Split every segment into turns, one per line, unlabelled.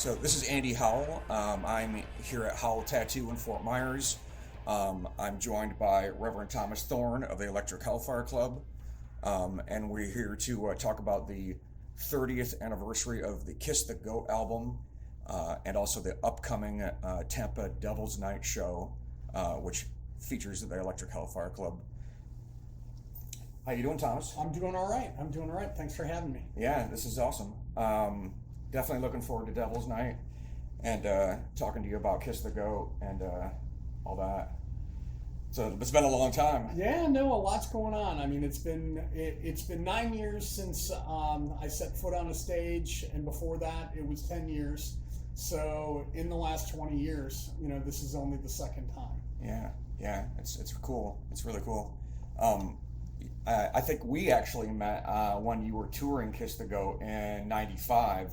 So this is Andy Howl. I'm here at Howl Tattoo in Fort Myers. I'm joined by Reverend Thomas Thorn of the Electric Hellfire Club, and we're here to talk about the 30th anniversary of the Kiss the Goat album, and also the upcoming Tampa Devil's Night show, which features the Electric Hellfire Club. How you doing, Thomas?
I'm doing all right. Thanks for having me.
Yeah, this is awesome. Definitely looking forward to Devil's Night and talking to you about Kiss the Goat and all that. So it's been a long time.
Yeah, no, a lot's going on. I mean, it's been 9 years since I set foot on a stage, and before that, it was 10 years. So in the last 20 years, this is only the second time.
Yeah, it's cool. It's really cool. I think we actually met when you were touring Kiss the Goat in '95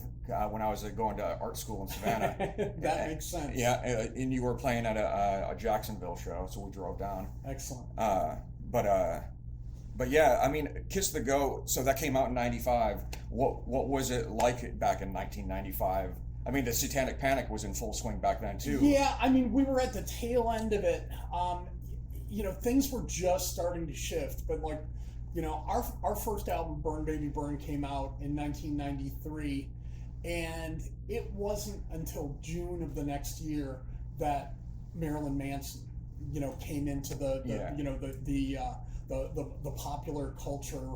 when I was going to art school in Savannah.
That makes sense.
Yeah, and you were playing at a Jacksonville show, so we drove down.
Excellent.
But yeah, I mean, Kiss the Goat. So that came out in '95. What was it like back in 1995? I mean, the Satanic Panic was in full swing back then too.
Yeah, I mean, we were at the tail end of it. Things were just starting to shift, but our first album, Burn Baby Burn, came out in 1993, and it wasn't until June of the next year that Marilyn Manson, came into the popular culture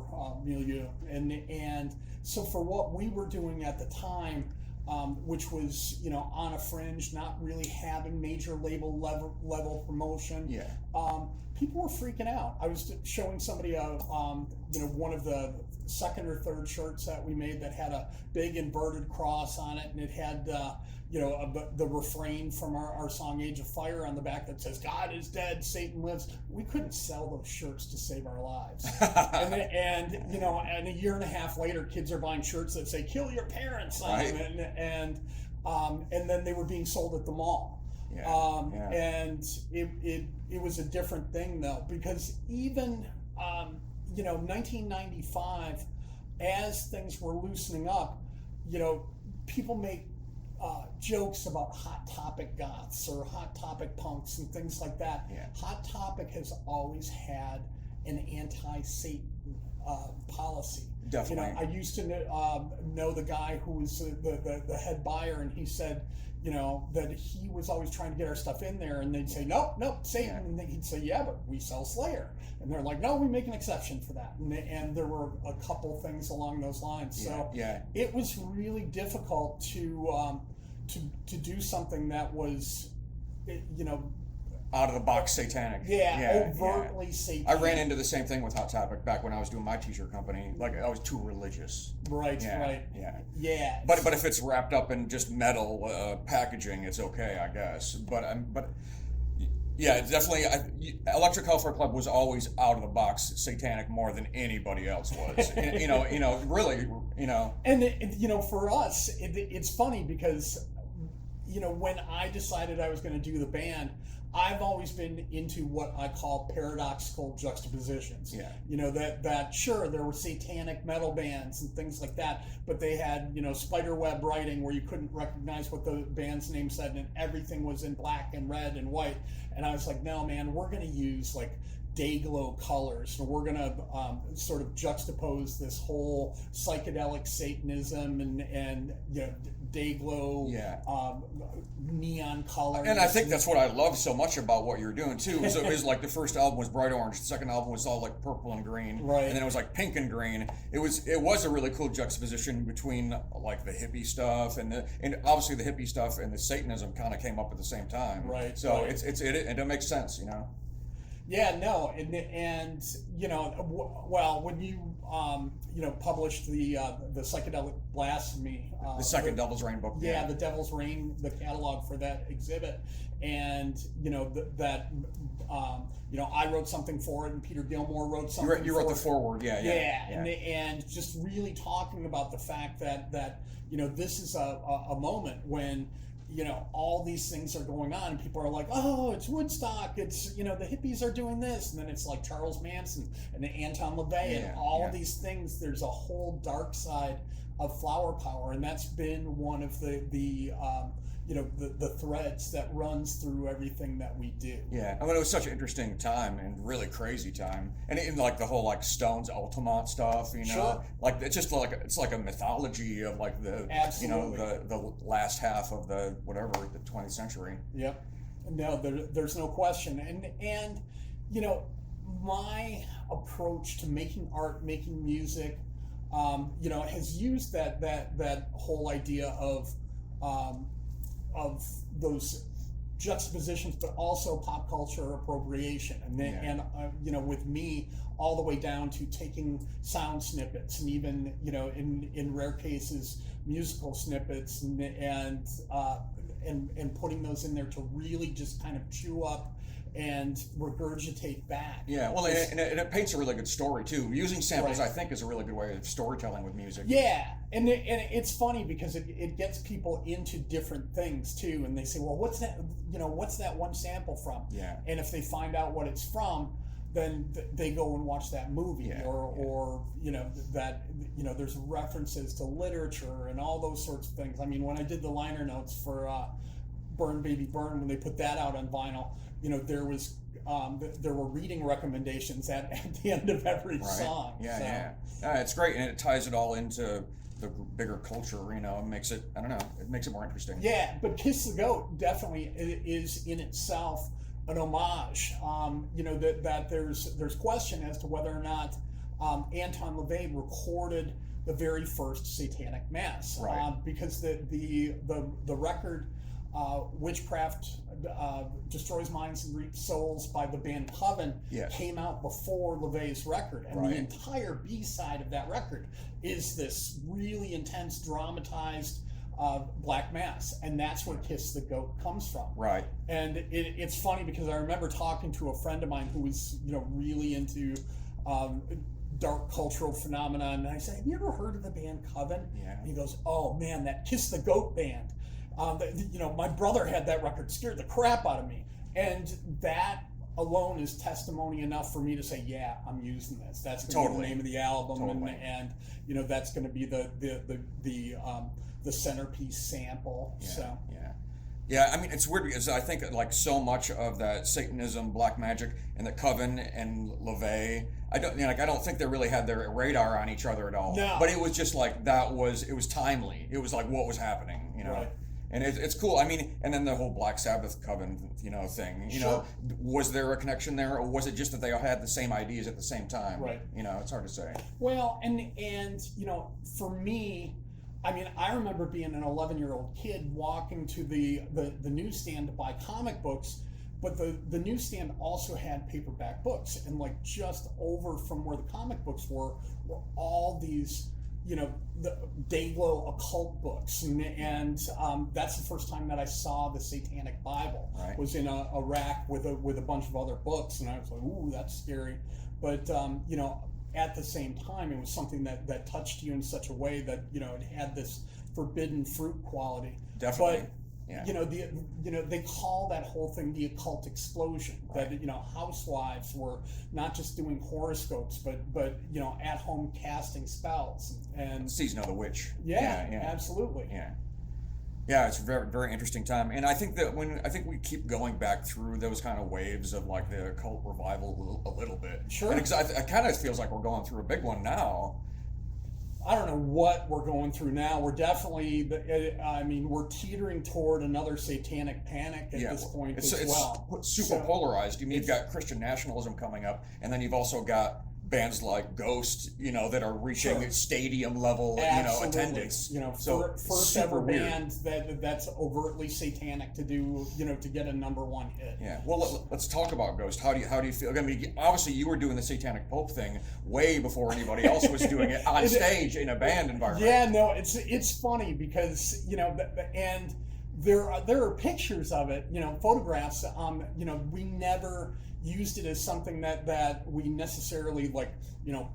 milieu, and so for what we were doing at the time, which was on a fringe, not really having major label level promotion.
Yeah.
People were freaking out. I was showing somebody one of the second or third shirts that we made that had a big inverted cross on it, and it had the refrain from our song Age of Fire on the back that says "God is dead, Satan lives." We couldn't sell those shirts to save our lives. and a year and a half later, kids are buying shirts that say "Kill your parents" on them, and then they were being sold at the mall. And it was a different thing though, because even 1995, as things were loosening up, people make jokes about Hot Topic goths or Hot Topic punks and things like that.
Yeah.
Hot Topic has always had an anti-Satan policy.
Definitely.
I used to know the guy who was the head buyer, and he said, that he was always trying to get our stuff in there, and they'd say, nope, Satan. Yeah. And then he'd say, yeah, but we sell Slayer. And they're like, no, we make an exception for that. And there were a couple things along those lines. So it was really difficult to do something that was,
out of the box satanic.
Overtly satanic.
I ran into the same thing with Hot Topic back when I was doing my t-shirt company. Like, I was too religious.
Right. Yeah.
But if it's wrapped up in just metal packaging, it's okay, I guess. But yeah, definitely. Electric Hellfire Club was always out of the box satanic more than anybody else was. Really.
And for us, it's funny because when I decided I was going to do the band, I've always been into what I call paradoxical juxtapositions.
Yeah.
That sure, there were satanic metal bands and things like that, but they had, spiderweb writing where you couldn't recognize what the band's name said, and everything was in black and red and white. And I was like, no, man, we're going to use day glow colors, and we're going to sort of juxtapose this whole psychedelic Satanism and day glow neon colors.
And I think that's what I love so much about what you're doing too. It was like the first album was bright orange, the second album was all like purple and green,
right?
And then it was like pink and green. It was a really cool juxtaposition between like the hippie stuff and obviously the hippie stuff and the Satanism kind of came up at the same time,
right?
So
right.
It makes sense,
Yeah, no, and well, when you published the Psychedelic Blasphemy,
the second Devil's Rain book,
the Devil's Rain, the catalog for that exhibit, and I wrote something for it, and Peter Gilmore wrote something.
You wrote the foreword,
and just really talking about the fact that this is a moment when all these things are going on, and people are like, oh, it's Woodstock, it's, the hippies are doing this, and then it's like Charles Manson and Anton LaVey and all these things. There's a whole dark side of flower power, and that's been one of the threads that runs through everything that we do.
Yeah, I mean, it was such an interesting time and really crazy time, and in like the whole like Stones Altamont stuff,
Sure.
like it's like a mythology of like the
Absolutely.
the last half of the 20th century.
Yep. No, there's no question, and my approach to making art, making music, has used that whole idea of those juxtapositions, but also pop culture appropriation, and with me, all the way down to taking sound snippets, and even in rare cases musical snippets, and putting those in there to really just kind of chew up and regurgitate back.
Yeah, well, and it paints a really good story too. Using samples, I think, is a really good way of storytelling with music.
Yeah, and it's funny because it gets people into different things too, and they say, well, what's that? What's that one sample from?
Yeah.
And if they find out what it's from, then they go and watch that movie, or there's references to literature and all those sorts of things. I mean, when I did the liner notes for Burn Baby Burn, when they put that out on vinyl, there were reading recommendations at the end of every song.
Yeah, it's great, and it ties it all into the bigger culture. It makes it, I don't know, it makes it more interesting.
Yeah, but Kiss the Goat definitely is in itself an homage. That there's question as to whether or not Anton LaVey recorded the very first Satanic Mass, because the record Witchcraft Destroys Minds and Reaps Souls by the band Coven came out before LaVey's record, and the entire B-side of that record is this really intense, dramatized Black Mass, and that's where Kiss the Goat comes from.
Right.
And it's funny because I remember talking to a friend of mine who was really into dark cultural phenomenon, and I said, have you ever heard of the band Coven?
Yeah.
And he goes, oh man, that Kiss the Goat band. My brother had that record, scared the crap out of me, and that alone is testimony enough for me to say, yeah, I'm using this. That's going to be the name of the album, and that's going to be the centerpiece sample.
Yeah, I mean, it's weird because I think like so much of that Satanism, black magic, and the Coven and LaVey, I don't think they really had their radar on each other at all.
No.
But it was just like it was timely. It was like what was happening,
Right.
And it's cool. I mean, and then the whole Black Sabbath Coven, thing.
Sure.
Was there a connection there, or was it just that they all had the same ideas at the same time?
Right.
It's hard to say.
Well, and for me, I mean, I remember being an 11-year-old kid walking to the newsstand to buy comic books, but the newsstand also had paperback books, and like just over from where the comic books were all these the Dayglow occult books, and that's the first time that I saw the Satanic Bible.
Right.
Was in a rack with a bunch of other books, and I was like, ooh, that's scary. But at the same time, it was something that touched you in such a way that it had this forbidden fruit quality.
Definitely.
But
yeah.
they call that whole thing the occult explosion. Right. That housewives were not just doing horoscopes, but at home casting spells and
Season of the Witch.
Yeah, absolutely.
Yeah, it's a very, very interesting time, and I think we keep going back through those kind of waves of like the occult revival a little bit.
Sure.
And it kind of feels like we're going through a big one now.
I don't know what we're going through now. We're definitely, we're teetering toward another satanic panic at this point as well.
It's super polarized. You've got Christian nationalism coming up, and then you've also got bands like Ghost, that are reaching stadium level, attendance.
First ever band that's overtly satanic to do, to get a #1 hit.
Yeah. Well, let's talk about Ghost. How do you feel? I mean, obviously you were doing the Satanic Pope thing way before anybody else was doing it on stage in a band environment.
Yeah, no, it's funny because and there are pictures of it, photographs. We never used it as something that we necessarily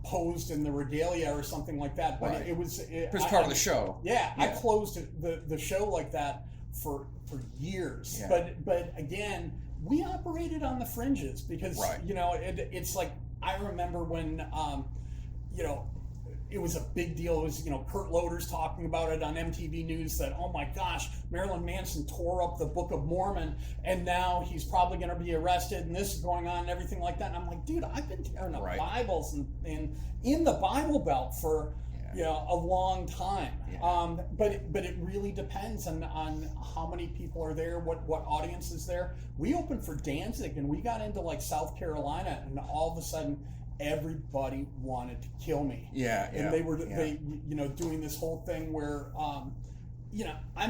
posed in the regalia or something like that, but it was part
of the show.
I closed the show like that for years.
Yeah.
But again, we operated on the fringes because
Right.
it's like I remember when it was a big deal. It was, Kurt Loder's talking about it on MTV News that, oh my gosh, Marilyn Manson tore up the Book of Mormon and now he's probably going to be arrested and this is going on and everything like that. And I'm like, dude, I've been tearing up
Right.
Bibles and in the Bible Belt for, a long time.
Yeah.
But it really depends on how many people are there, what audience is there. We opened for Danzig and we got into like South Carolina and all of a sudden everybody wanted to kill me. And they were doing this whole thing where I'm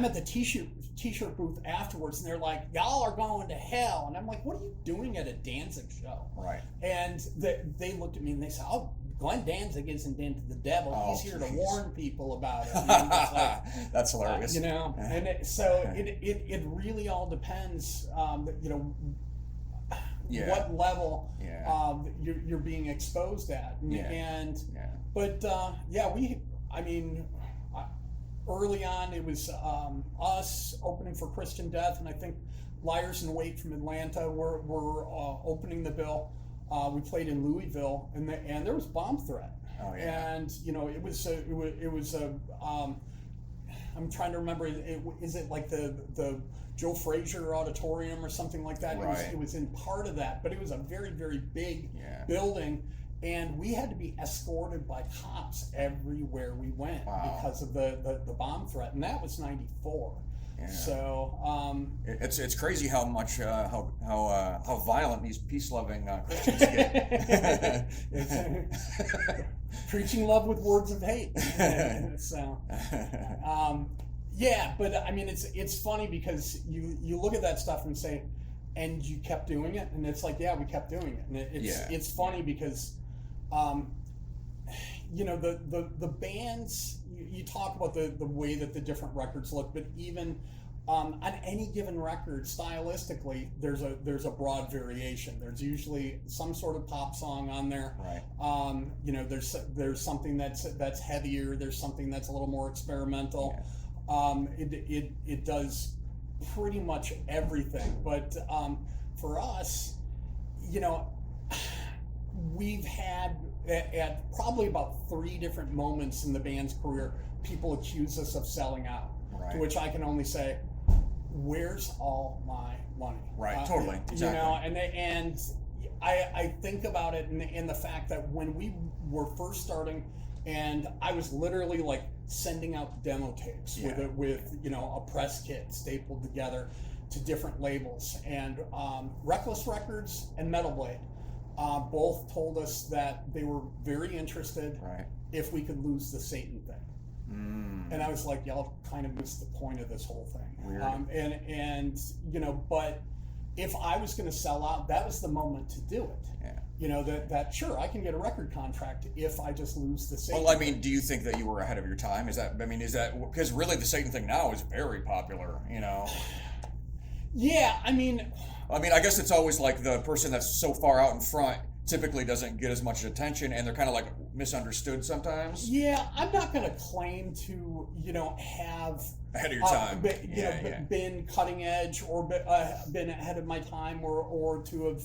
at the t-shirt booth afterwards and they're like, y'all are going to hell, and I'm like, what are you doing at a Danzig show?
Right.
And they looked at me and they said, oh, Glenn Danzig isn't into the devil. He's here to warn people about it. And I'm just like,
that's hilarious.
And it really all depends. What level you're being exposed at, early on it was us opening for Christian Death, and I think Liars in Wait from Atlanta were opening the bill. We played in Louisville, and there was bomb threat.
Oh, yeah.
And it was I'm trying to remember. Is it like the Joe Frazier Auditorium or something like that?
Right.
It was in part of that, but it was a very, very big building, and we had to be escorted by cops everywhere we went because of the bomb threat, and that was '94. Yeah. So
it's crazy how much how violent these peace-loving Christians get.
Preaching love with words of hate. So but I mean it's funny because you look at that stuff and say, and you kept doing it, and it's like, we kept doing it, and it's funny because the bands, you talk about the way that the different records look, but even on any given record, stylistically, there's a broad variation. There's usually some sort of pop song on there.
Right.
There's something that's heavier. There's something that's a little more experimental. It does pretty much everything. But for us, we've had at probably about 3 different moments in the band's career, people accuse us of selling out. Right. To which I can only say, where's all my money?
Right, totally. Exactly.
And I think about it in the fact that when we were first starting, and I was literally like sending out demo tapes with a press kit stapled together to different labels, and Reckless Records and Metal Blade both told us that they were very interested if we could lose the Satan thing. And I was like, y'all kind of missed the point of this whole thing.
Weird.
But if I was going to sell out, that was the moment to do it. That sure, I can get a record contract if I just lose the Satan.
Well, I mean, do you think that you were ahead of your time? Is that because really the Satan thing now is very popular,
Yeah, I mean,
I guess it's always like the person that's so far out in front typically doesn't get as much attention, and they're kind of like misunderstood sometimes.
Yeah, I'm not going to claim to, have
ahead of your time,
been cutting edge or been ahead of my time, or to have,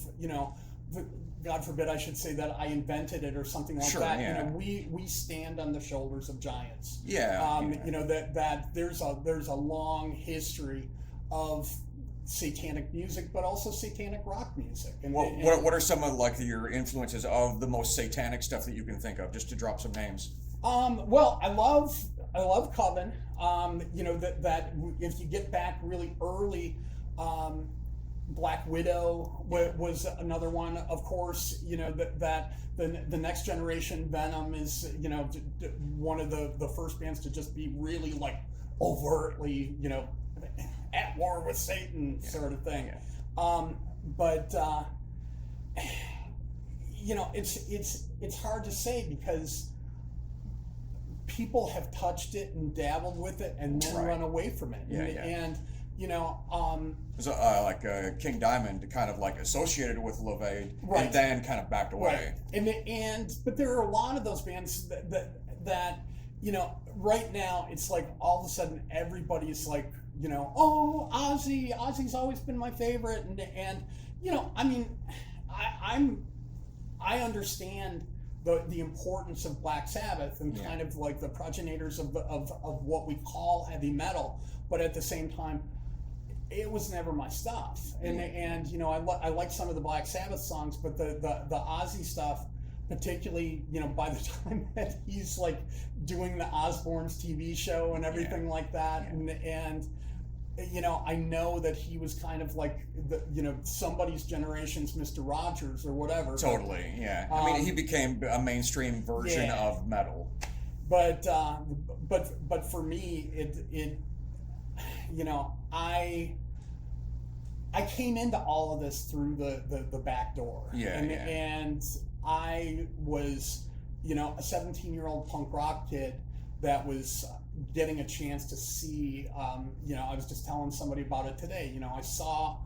God forbid I should say that I invented it or something like that.
Yeah.
We stand on the shoulders of giants.
That
there's a long history of satanic music, but also satanic rock music. And
what are some of like your influences of the most satanic stuff that you can think of, just to drop some names?
Well, I love Coven. That if you get back really early, Black Widow was another one. Of course, that the Next Generation, Venom is one of the first bands to just be really like overtly at war with Satan sort of thing. It's hard to say because people have touched it and dabbled with it and then run away from it. And
so, like King Diamond kind of like associated with Levade and then kind of backed away.
But there are a lot of those bands that right now it's like all of a sudden everybody's like Ozzy's always been my favorite, and I mean, I understand the importance of Black Sabbath and kind of like the progenitors of what we call heavy metal, but at the same time, it was never my stuff. And I like some of the Black Sabbath songs, but the Ozzy stuff, particularly, by the time that he's like doing the Osbournes TV show and everything like that, and I know that he was kind of like somebody's generation's Mr. Rogers or whatever.
Totally, yeah. I mean, he became a mainstream version of metal.
But for me, I came into all of this through the back door. And I was, a 17-year-old punk rock kid that was getting a chance to see, I was just telling somebody about it today. I saw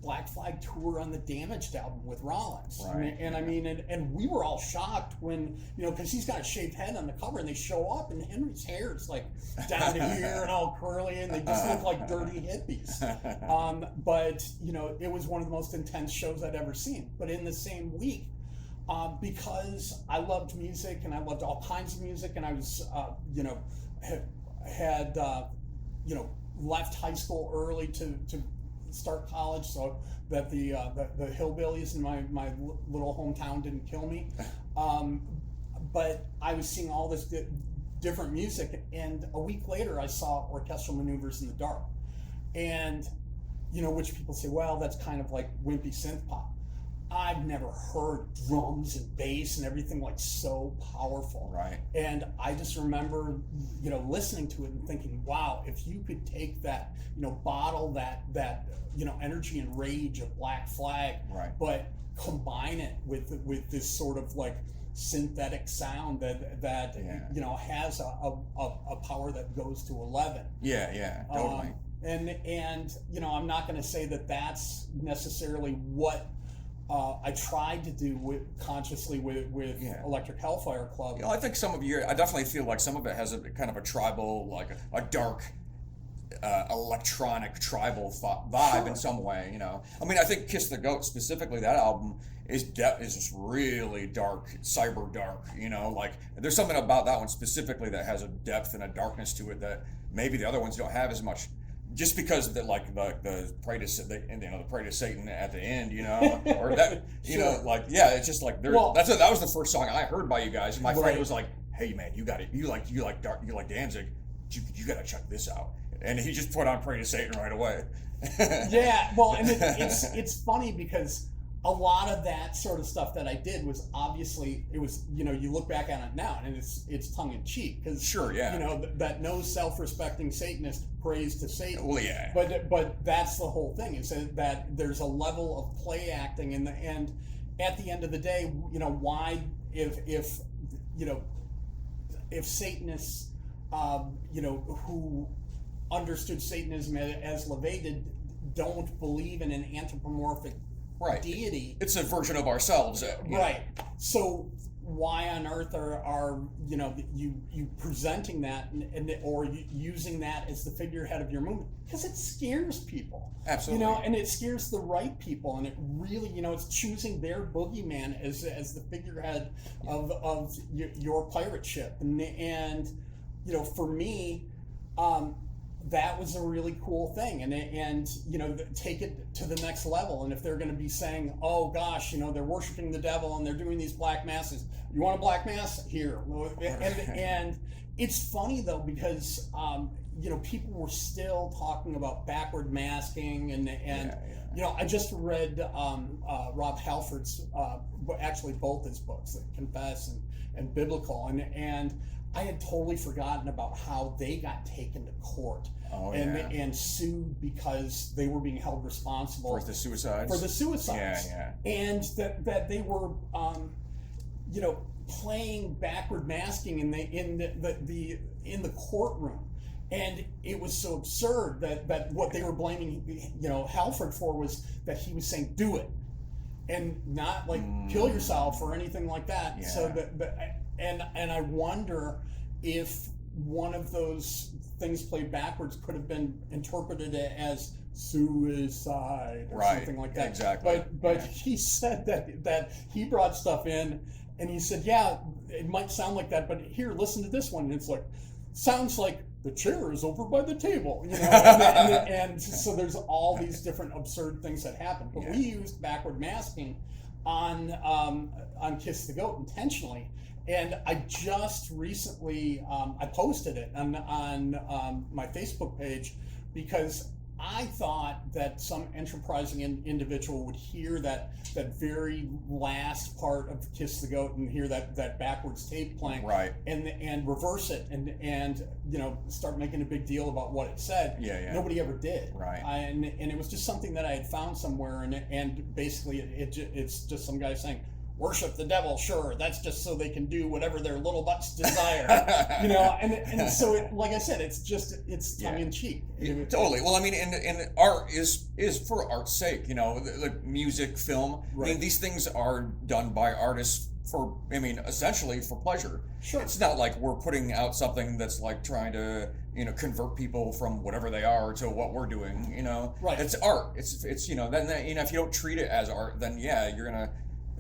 Black Flag tour on the Damaged album with Rollins.
Right.
And we were all shocked when, because he's got a shaved head on the cover, and they show up, and Henry's hair is like down to here and all curly, and they just look like dirty hippies. But it was one of the most intense shows I'd ever seen. But in the same week, because I loved music and I loved all kinds of music, and I was, had left high school early to start college so that the hillbillies in my little hometown didn't kill me. But I was seeing all this different music, and a week later I saw Orchestral Maneuvers in the Dark, and which people say, well, that's kind of like wimpy synth pop. I've never heard drums and bass and everything like so powerful.
Right.
And I just remember, listening to it and thinking, wow, if you could take that, bottle that energy and rage of Black Flag,
right,
but combine it with this sort of like synthetic sound that has a power that goes to 11.
Yeah, totally.
And I'm not going to say that that's necessarily what I tried to do consciously with Electric Hellfire Club.
I think I definitely feel like some of it has a kind of a tribal, like a dark, electronic tribal vibe in some way. I mean, I think Kiss the Goat specifically, that album is just really dark, cyber dark. Like there's something about that one specifically that has a depth and a darkness to it that maybe the other ones don't have as much. Just because of the pray to the pray to Satan at the end, or that, it's just like that was the first song I heard by you guys. And my friend was like, "Hey man, you got it. You like Danzig. You got to check this out." And he just put on Pray to Satan right away.
Yeah, well, and it's funny because a lot of that sort of stuff that I did was obviously, it was, you look back on it now and it's tongue in cheek because that no self-respecting Satanist prays to Satan.
Well, yeah.
But that's the whole thing, is that there's a level of play acting and at the end of the day, why if Satanists who understood Satanism as LaVey did don't believe in an anthropomorphic deity.
It's a version of ourselves.
Right. So why on earth are you presenting that or using that as the figurehead of your movement? Because it scares people.
Absolutely.
And it scares the right people, and it really, it's choosing their boogeyman as the figurehead of your pirate ship. And for me, that was a really cool thing, and take it to the next level. And if they're going to be saying, oh gosh, they're worshiping the devil and they're doing these black masses, you want a black mass? Here. And it's funny though, because people were still talking about backward masking, and I just read Rob Halford's actually both his books, Confess and Biblical, and I had totally forgotten about how they got taken to court and sued because they were being held responsible
for the suicides. Yeah.
And that they were, playing backward masking in the courtroom, and it was so absurd that what they were blaming Halford for was that he was saying do it, and not like kill yourself or anything like that.
Yeah.
So and I wonder if one of those things played backwards could have been interpreted as suicide or something like that.
Exactly.
But he said that he brought stuff in, and he said, yeah, it might sound like that, but here, listen to this one. And it's like, sounds like the chair is over by the table, and so there's all these different absurd things that happen. But we used backward masking on Kiss the Goat intentionally. And I just recently, I posted it on my Facebook page because I thought that some enterprising individual would hear that very last part of Kiss the Goat and hear that backwards tape playing,
right,
and reverse it and start making a big deal about what it said. Nobody ever did.
Right.
And it was just something that I had found somewhere, and basically it's just some guy saying, worship the devil, sure. That's just so they can do whatever their little butts desire, And so, like I said, it's tongue in cheek.
Totally. Well, I mean, and art is for art's sake. The music, film.
Right.
I mean, these things are done by artists essentially for pleasure.
Sure.
It's not like we're putting out something that's like trying to convert people from whatever they are to what we're doing.
Right.
It's art. It's then if you don't treat it as art, then you're gonna.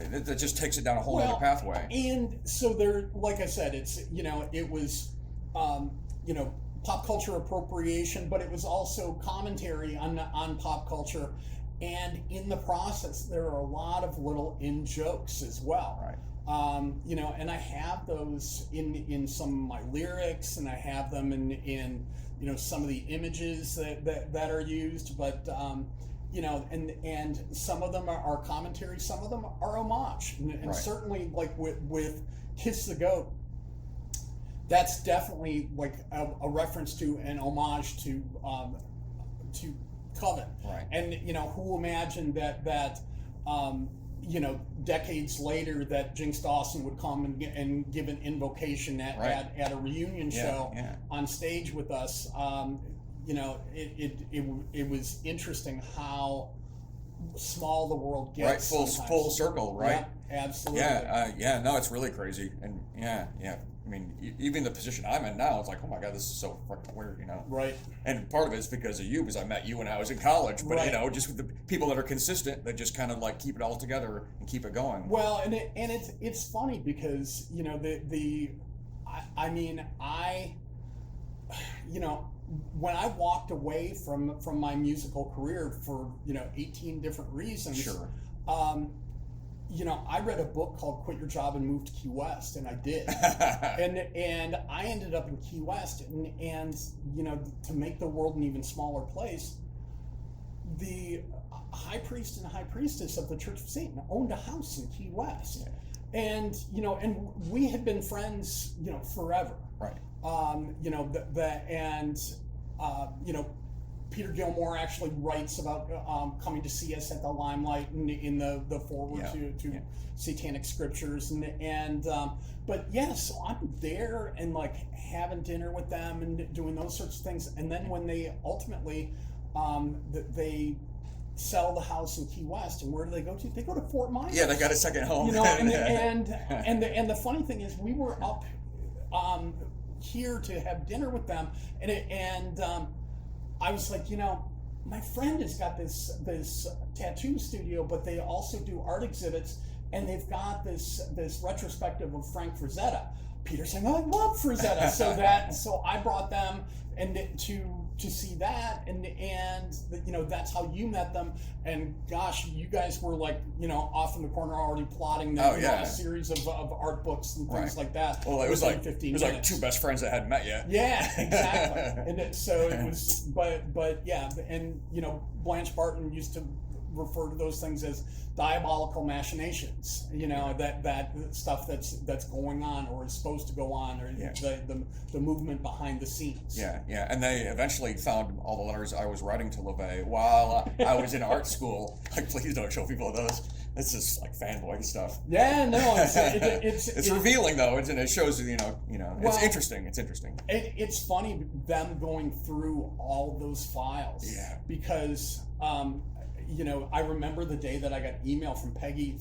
That just takes it down a whole other pathway.
And so there, like I said, it's it was pop culture appropriation, but it was also commentary on pop culture, and in the process there are a lot of little in jokes as well.
Right.
And I have those in some of my lyrics, and I have them in some of the images that are used, but. And some of them are commentary, some of them are homage, and
right.
Certainly like with Kiss the Goat, that's definitely like a reference to an homage to Coven,
right?
And who imagined that decades later that Jinx Dawson would come and give an invocation at a reunion show on stage with us. It was interesting how small the world gets.
Right, full circle, right?
Yeah, absolutely.
No, it's really crazy, and I mean, even the position I'm in now, it's like, oh my god, this is so fucking weird,
Right.
And part of it is because of you, because I met you when I was in college, but
right.
Just with the people that are consistent, that just kind of like keep it all together and keep it going.
Well, and it's funny because when I walked away from my musical career for 18 different reasons.
Sure.
I read a book called Quit Your Job and Move to Key West, and I did. and I ended up in Key West, and to make the world an even smaller place, the high priest and high priestess of the Church of Satan owned a house in Key West. Yeah. And and we had been friends forever.
Right.
Peter Gilmore actually writes about coming to see us at the Limelight in the foreword to Satanic Scriptures, so I'm there and like having dinner with them and doing those sorts of things, and then when they ultimately they sell the house in Key West, and where do they go to? They go to Fort Myers.
Yeah, they got a second home.
And the funny thing is, we were up here to have dinner with them, and I was like, my friend has got this tattoo studio, but they also do art exhibits, and they've got this retrospective of Frank Frazetta. Peter saying, I love Frazetta, so I brought them and to see that, and that's how you met them, and gosh, you guys were like off in the corner already plotting a series of art books and things like that.
Well, it was like 15 minutes. Like two best friends that hadn't met yet.
Yeah, exactly. And so it was, but yeah, and Blanche Barton used to refer to those things as diabolical machinations, that stuff that's going on or is supposed to go on, or the movement behind the scenes.
And they eventually found all the letters I was writing to LaVey while I was in art school. Like, please don't show people those. This is like fanboy stuff.
Yeah, no, it's
revealing though, and it shows it's interesting. It's interesting.
It's funny them going through all those files.
Yeah.
Because I remember the day that I got email from Peggy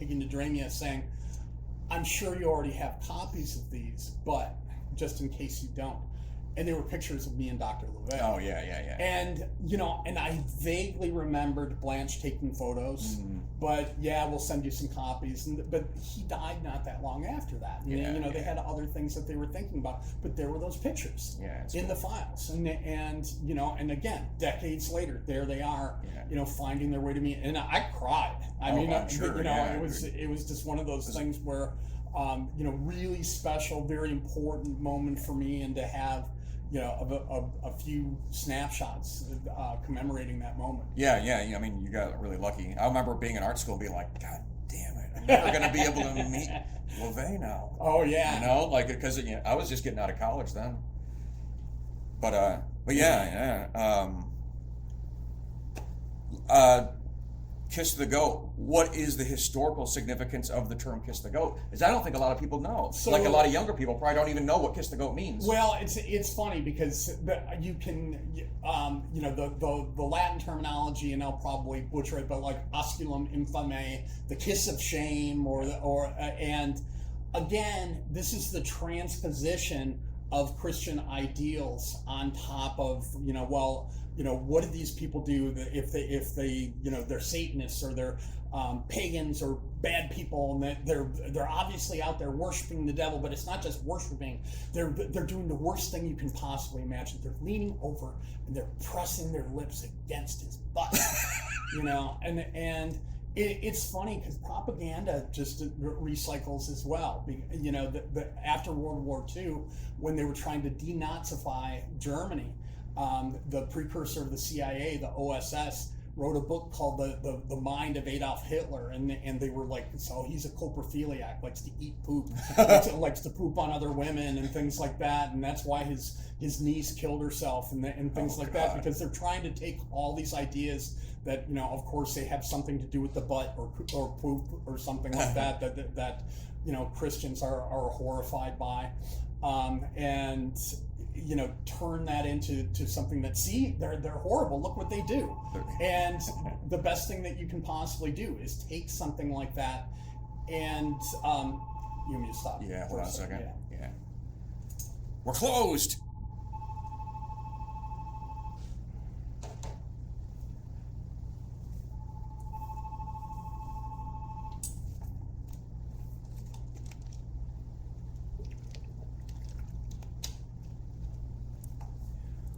Nadramia saying, I'm sure you already have copies of these, but just in case you don't. And there were pictures of me and Dr. LeVay.
Oh, yeah.
And, and I vaguely remembered Blanche taking photos, but we'll send you some copies. But he died not that long after that. And, they had other things that they were thinking about, but there were those pictures in the files. And again, decades later, there they are, finding their way to me. And I cried.
I'm sure.
It was just one of those things where, really special, very important moment for me, and to have, a few snapshots commemorating that moment.
Yeah. I mean, you got really lucky. I remember being in art school and being like, God damn it, I'm never going to be able to meet LeVay now.
Oh, yeah.
Because I was just getting out of college then. But yeah. Kiss the Goat. What is the historical significance of the term Kiss the Goat? Because I don't think a lot of people know. So, a lot of younger people probably don't even know what Kiss the Goat means.
Well, it's funny because you can, the Latin terminology, and I'll probably butcher it, but like osculum infame, the kiss of shame, and again, this is the transposition of Christian ideals on top of, what do these people do if they they're Satanists or they're pagans or bad people, and they're obviously out there worshiping the devil, but it's not just worshiping. They're doing the worst thing you can possibly imagine. They're leaning over and they're pressing their lips against his butt, and it's funny because propaganda just recycles as well. After World War II, when they were trying to denazify Germany, the precursor of the CIA, the OSS, wrote a book called the Mind of Adolf Hitler, and they were like, so he's a coprophiliac, likes to eat poop, likes to poop on other women and things like that, and that's why his niece killed herself and things like that, because they're trying to take all these ideas that, of course they have something to do with the butt or poop or something like that Christians are horrified by, and turn that into something that, see, they're horrible, look what they do. And the best thing that you can possibly do is take something like that and you want me to stop?
Yeah, hold on a second. Yeah. We're closed.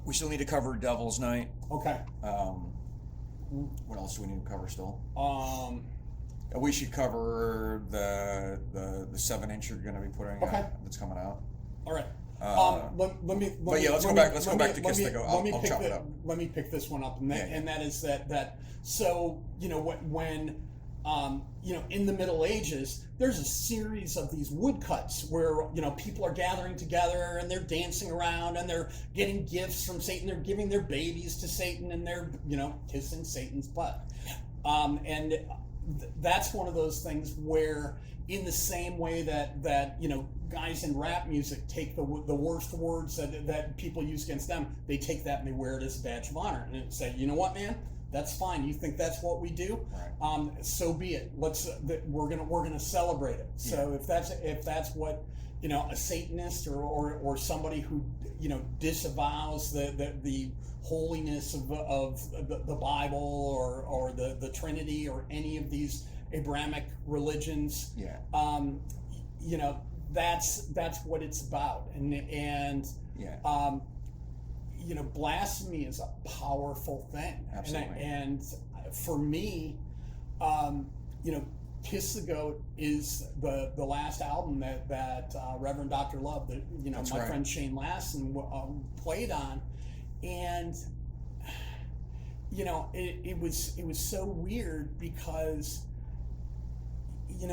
We still need to cover Devil's Night.
Okay.
What else do we need to cover still? We should cover the 7-inch you're going to be putting out, that's coming out.
All right.
Let's go back to Kiss the Goat. I'll chop it up.
Let me pick this one up, and that is that. So when in the Middle Ages, there's a series of these woodcuts where, people are gathering together and they're dancing around and they're getting gifts from Satan. They're giving their babies to Satan and they're, kissing Satan's butt. And that's one of those things where, in the same way that guys in rap music take the worst words that people use against them, they take that and they wear it as a badge of honor and say, you know what, man? That's fine. You think that's what we do? Right. So be it. We're gonna celebrate it. So if that's what a Satanist or somebody who disavows the holiness of the Bible or the Trinity or any of these Abrahamic religions, that's what it's about. And blasphemy is a powerful thing.
Absolutely.
And for me, Kiss the Goat is the last album that Reverend Dr. Love, my friend Shane Lassen, played on, and it was so weird because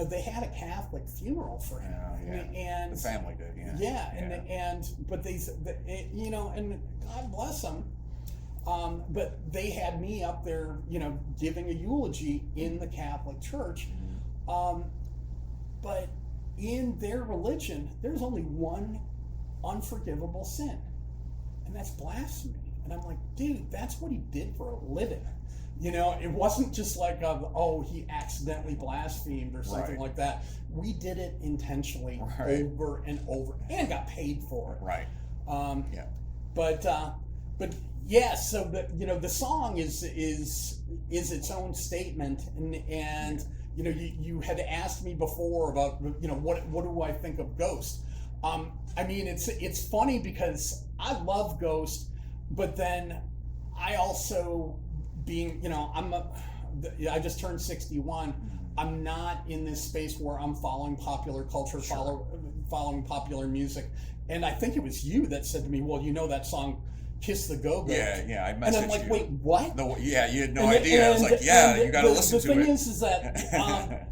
they had a Catholic funeral for him, and
the family did,
but and God bless them. But they had me up there, giving a eulogy in the Catholic Church. But in their religion, there's only one unforgivable sin, and that's blasphemy. And I'm like, dude, that's what he did for a living. You know, it wasn't just like, he accidentally blasphemed or something like that. We did it intentionally over and over and got paid for it.
Right.
But yeah, so the song is its own statement, and you had asked me before about what do I think of Ghost. I mean, it's funny because I love Ghost, but then I also I just turned 61. I'm not in this space where I'm following popular culture, following popular music. And I think it was you that said to me, well, that song, Kiss the Go-Go.
Yeah, I messaged you.
And I'm like, wait, what?
You had no idea. I was like, you got to listen to it.
The thing is that,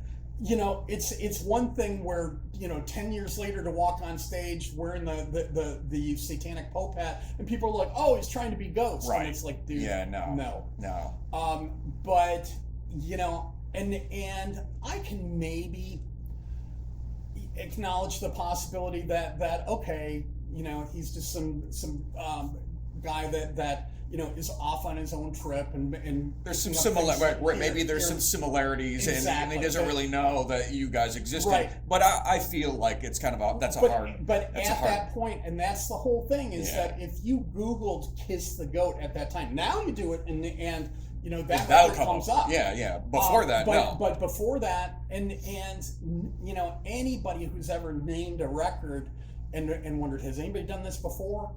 it's one thing where, 10 years later to walk on stage wearing the satanic Pope hat, and people are like, oh, he's trying to be Ghost.
Right.
And it's like, dude,
no.
But, and I can maybe acknowledge the possibility that okay, he's just some guy that is off on his own trip, and
there's some maybe there's some similarities, and he doesn't really know that you guys existed.
Right.
But I feel like it's kind of hard.
But at that point, and that's the whole thing, is that if you Googled Kiss the Goat at that time, now you do it, and that record comes up.
Yeah. Before that, no.
But before that, and anybody who's ever named a record and wondered, has anybody done this before?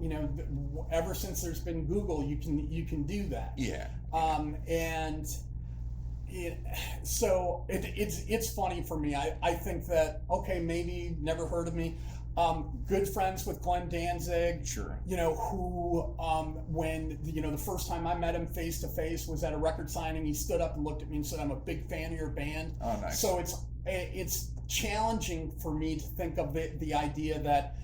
Ever since there's been Google, you can do that.
Yeah.
So it's funny for me. I think that, okay, maybe never heard of me. Good friends with Glenn Danzig.
Sure.
Who when the first time I met him face to face was at a record signing. He stood up and looked at me and said, "I'm a big fan of your band."
Oh, nice.
So it's challenging for me to think of the idea that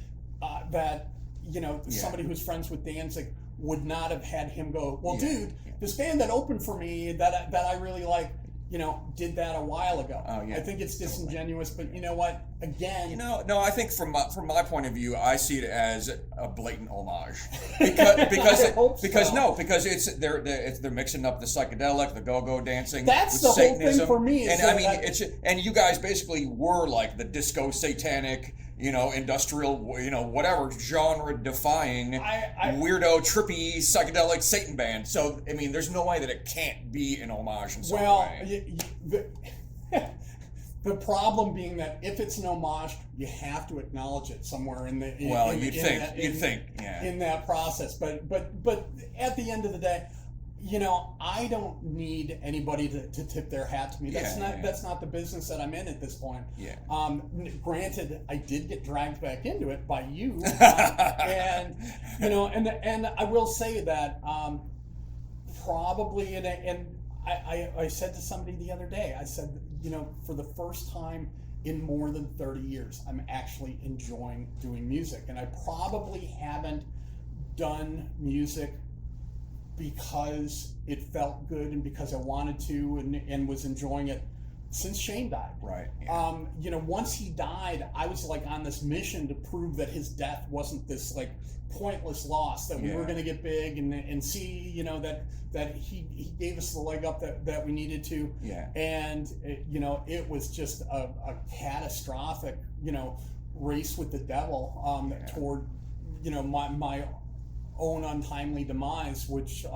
somebody who's friends with Danzig would not have had him go, well, dude, this band that opened for me that I really like, did that a while ago.
Oh, yeah.
I think it's disingenuous, but you know what? Again,
no. I think from my point of view, I see it as a blatant homage because they're mixing up the psychedelic, the go-go dancing.
That's
with
the
Satanism.
whole thing for me.
And you guys basically were like the disco satanic, industrial, whatever, genre-defying, weirdo, trippy, psychedelic Satan band. So, I mean, there's no way that it can't be an homage in some way.
The problem being that if it's an homage, you have to acknowledge it somewhere in the in that process. But at the end of the day, I don't need anybody to tip their hat to me. That's not the business that I'm in at this point.
Yeah.
Granted, I did get dragged back into it by you, and I will say that probably and I said to somebody the other day, I said, for the first time in more than 30 years, I'm actually enjoying doing music, and I probably haven't done music because it felt good and because I wanted to and was enjoying it since Shane died.
Right. Yeah.
Once he died, I was like on this mission to prove that his death wasn't this like pointless loss, that we were going to get big and see, that he gave us the leg up that we needed to.
Yeah.
And it was just a catastrophic, race with the devil toward, my own untimely demise, which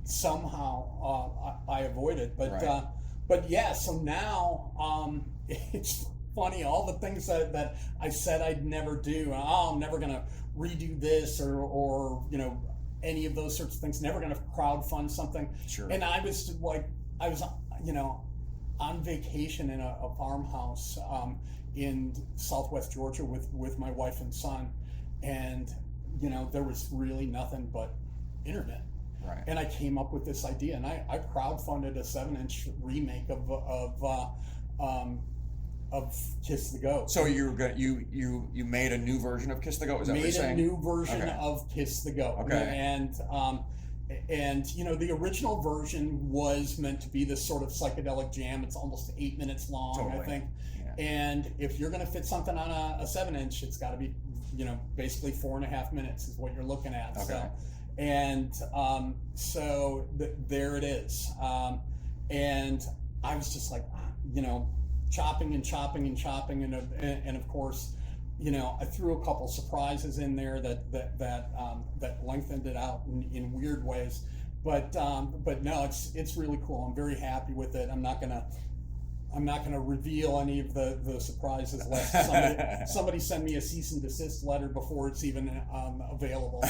somehow I avoided. But yeah, so now it's funny, all the things that I said I'd never do. Oh, I'm never gonna redo this or any of those sorts of things. Never gonna crowdfund something.
Sure.
And I was on vacation in a farmhouse in Southwest Georgia with my wife and son, and there was really nothing but internet.
Right.
And I came up with this idea, and I crowdfunded a 7-inch remake of Kiss the Goat.
So you made a new version of Kiss the Goat? Is that what you're saying?
Made a new version of Kiss the Goat.
Okay.
And the original version was meant to be this sort of psychedelic jam. It's almost 8 minutes long, totally. I think. Yeah. And if you're going to fit something on a 7-inch, it's got to be, basically 4.5 minutes is what you're looking at.
Okay.
So, and there it is. and I was just like, chopping and chopping and chopping, and of course, I threw a couple surprises in there that lengthened it out in weird ways, but no, it's really cool. I'm very happy with it. I'm not gonna reveal any of the surprises lest somebody send me a cease and desist letter before it's even available.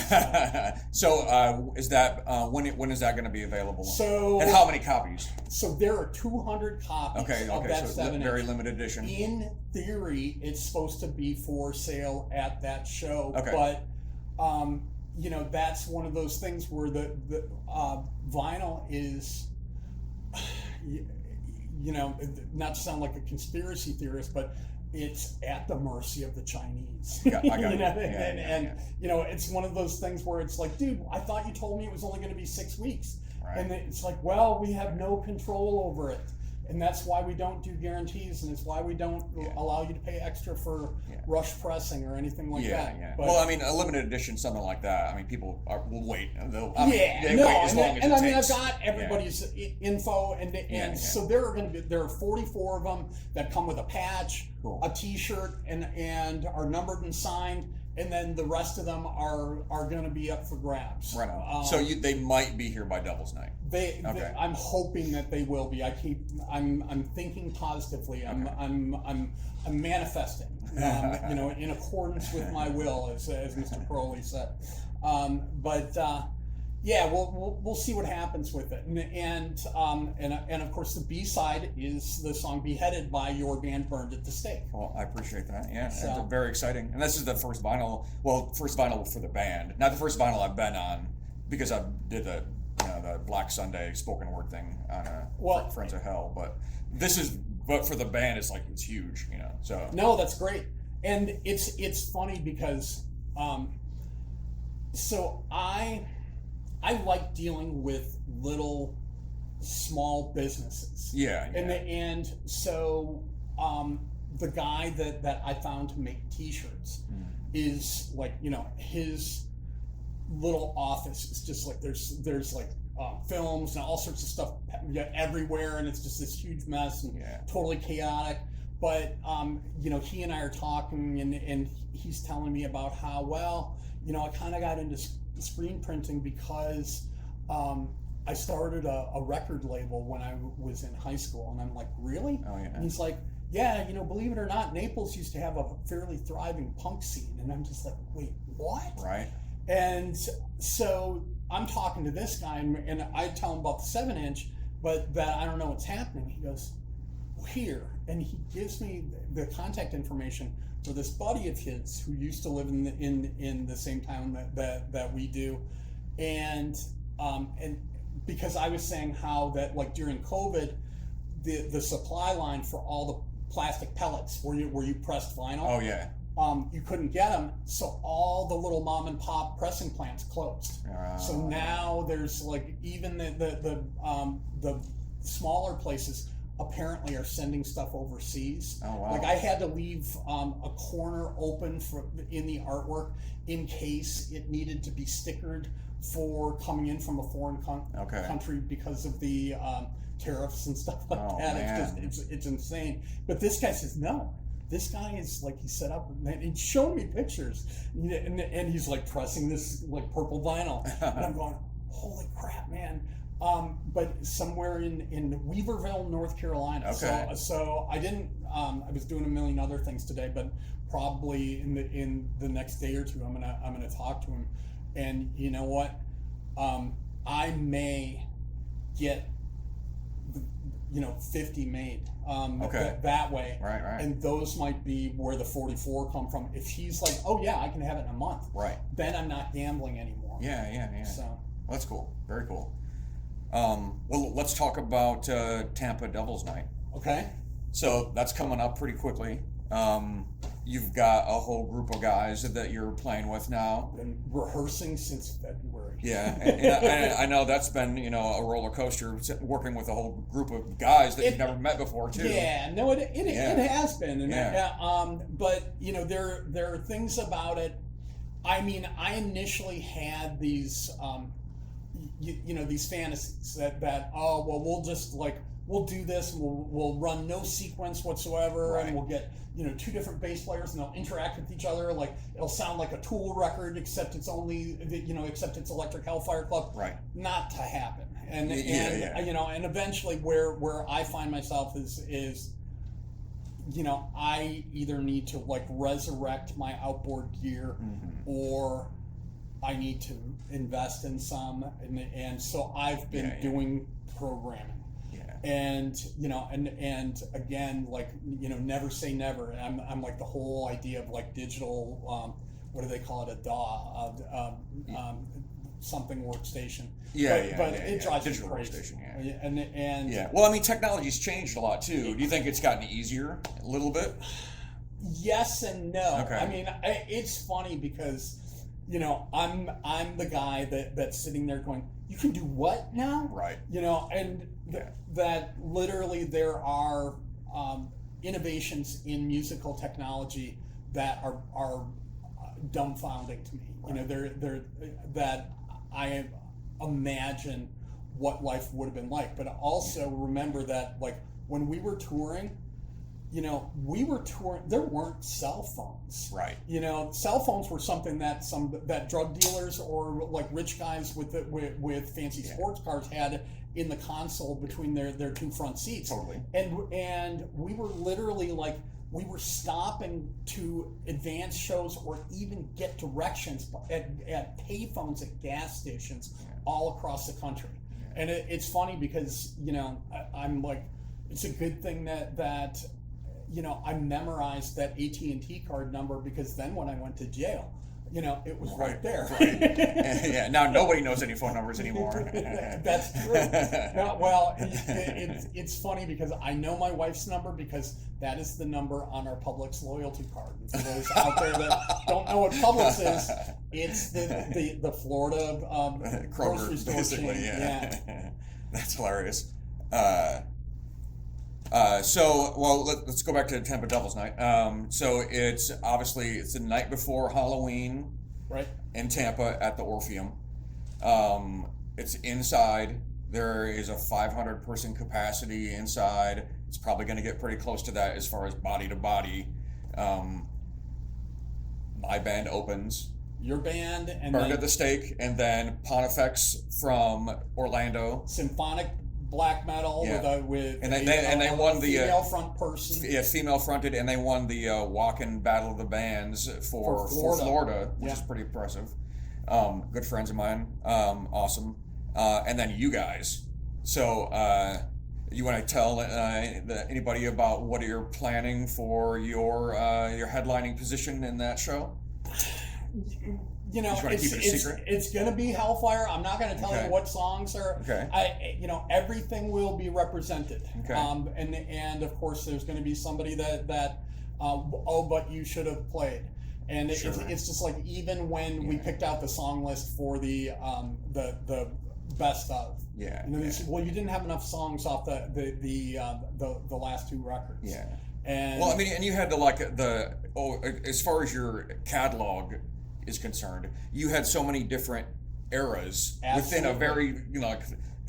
So is that when is that going to be available?
So,
and how many copies?
So there are 200 copies of that
so
7-inch.
Very limited edition.
In theory, it's supposed to be for sale at that show,
okay.
But that's one of those things where the vinyl is. Not to sound like a conspiracy theorist, but it's at the mercy of the Chinese.
I got
It's one of those things where it's like, dude, I thought you told me it was only going to be 6 weeks.
Right.
And it's like, well, we have no control over it. And that's why we don't do guarantees, and it's why we don't allow you to pay extra for rush pressing or anything like that.
Yeah.
But,
well, I mean, a limited edition, something like that. I mean, people will wait. They
wait as long as it takes. I've got everybody's info, and so there are 44 of them that come with a patch,
cool.
a T-shirt, and are numbered and signed. And then the rest of them are going to be up for grabs.
Right on. So they might be here by Devil's Night.
I'm hoping that they will be. I'm thinking positively.
Okay.
I'm manifesting. In accordance with my will, as Mr. Crowley said. We'll see what happens with it. And of course the B-side is the song "Beheaded" by your band, Burned at the Stake.
Well, I appreciate that. Yeah,
So,
it's very exciting. And this is the first vinyl. Well, first vinyl for the band. Not the first vinyl I've been on, because I did the Black Sunday spoken word thing on Friends of Hell. But for the band, it's huge. So
no, that's great. And it's funny because so I like dealing with little, small businesses.
Yeah.
And so the guy that I found to make T-shirts is his little office is just there's films and all sorts of stuff everywhere, and it's just this huge mess and totally chaotic. But he and I are talking, and he's telling me about how I kind of got into screen printing because I started a record label when I was in high school. And I'm like, really?
Oh, yeah.
And he's like, yeah, believe it or not, Naples used to have a fairly thriving punk scene. And I'm just like, wait, what?
Right.
And so I'm talking to this guy, and I tell him about the 7-inch, but that I don't know what's happening. He goes, here. And he gives me the contact information for this buddy of his who used to live in the same town that we do, and because I was saying how that during COVID, the supply line for all the plastic pellets where you pressed vinyl.
Oh yeah.
You couldn't get them, so all the little mom and pop pressing plants closed. So now there's even the smaller places apparently are sending stuff overseas.
Oh, wow.
I had to leave a corner open in the artwork in case it needed to be stickered for coming in from a foreign country because of the tariffs and stuff like that.
Man.
It's insane. But this guy says no. This guy is he's set up and he's showing me pictures, and he's pressing this purple vinyl, and I'm going, holy crap, man. But somewhere in Weaverville, North Carolina.
Okay.
So I didn't. I was doing a million other things today, but probably in the next day or two, I'm gonna talk to him. And you know what? I may get 50 made. That way.
Right.
And those might be where the 44 come from. If he's like, oh yeah, I can have it in a month.
Right.
Then I'm not gambling anymore.
Yeah.
So
well, that's cool. Very cool. Well, let's talk about Tampa Devil's Night.
Okay.
So that's coming up pretty quickly. You've got a whole group of guys that you're playing with now.
Been rehearsing since February.
Yeah, and I know that's been a roller coaster working with a whole group of guys that you've never met before too.
Yeah, no, it has been, and but there are things about it. I mean, I initially had these you know, these fantasies that oh well, we'll do this and we'll run no sequence whatsoever,
Right.
and we'll get, you know, two different bass players and they'll interact with each other, like it'll sound like a Tool record except it's only, you know, except it's Electric Hellfire Club.
Right.
Not to happen. And
Yeah.
you know, and eventually where I find myself is you know, I either need to like resurrect my outboard gear, or I need to invest in some, and so I've been doing programming. And you know, and again, like, you know, never say never. I'm like the whole idea of like digital, what do they call it, a DAW, something workstation. But it drives
digital
me crazy.
workstation.
And
Yeah. Well, I mean, technology's changed a lot too. Do you think it's gotten easier a little bit?
Yes and no.
Okay.
I mean, it's funny because, you know, I'm the guy that's sitting there going, you can do what now?
Right.
You know, and that literally there are innovations in musical technology that are dumbfounding to me. Right. You know, they're that I imagine what life would have been like, but also remember that, like, when we were touring, you know, there weren't cell phones.
Right.
You know, cell phones were something that drug dealers or like rich guys with fancy sports cars had in the console between their two front seats.
Totally.
And we were literally like, we were stopping to advance shows or even get directions at payphones at gas stations all across the country. And it's funny because, you know, I'm like, it's a good thing that you know, I memorized that AT&T card number, because then when I went to jail, you know, it was right there.
Right. Yeah. Now nobody knows any phone numbers anymore.
That's true. No, well, it's funny because I know my wife's number because that is the number on our Publix loyalty card. And for those out there that don't know what Publix is, it's the Florida grocery store chain. Yeah.
That's hilarious. Let's go back to Tampa Devil's Night. So it's the night before Halloween,
right,
in Tampa at the Orpheum. It's inside. There is a 500-person capacity inside. It's probably going to get pretty close to that as far as body to body. My band opens.
Your band, and
Burned at the Stake, and then Pontifex from Orlando.
Symphonic black metal with
they won the
female front person.
Yeah, female fronted, and they won the Walkin' Battle of the Bands for Florida, which is pretty impressive. Good friends of mine, awesome. And then you guys. So you want to tell anybody about what you're planning for your headlining position in that show?
You know, it's going to be Hellfire. I'm not going to tell you what songs are.
Okay.
You know, everything will be represented.
Okay.
And of course, there's going to be somebody that but you should have played. And
sure.
it's just like, even when we picked out the song list for the best of.
Yeah.
You know, well, you didn't have enough songs off the last two records.
Yeah.
And
well, I mean, and you had as far as your catalog is concerned, you had so many different eras within a very, you know,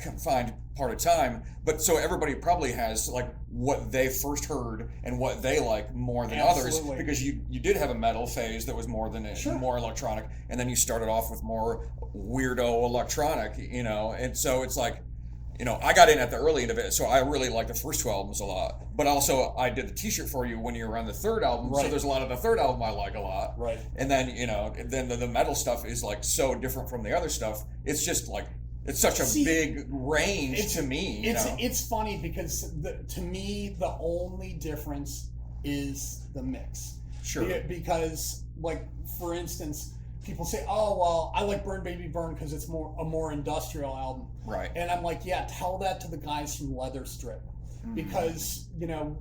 confined part of time. But so everybody probably has like what they first heard and what they like more than others, because you did have a metal phase that was more electronic, and then you started off with more weirdo electronic, you know, and so it's like, you know, I got in at the early end of it, so I really like the first two albums a lot. But also, I did the T-shirt for you when you were on the third album, so there's a lot of the third album I like a lot.
Right.
And then, you know, then the metal stuff is like so different from the other stuff. It's just like, it's such a big range to me.
It's funny because to me the only difference is the mix.
Sure.
Because, like, for instance, people say, "Oh, well, I like Burn Baby Burn because it's a more industrial album."
Right.
And I'm like, yeah, tell that to the guys from Leather Strip. Because, you know,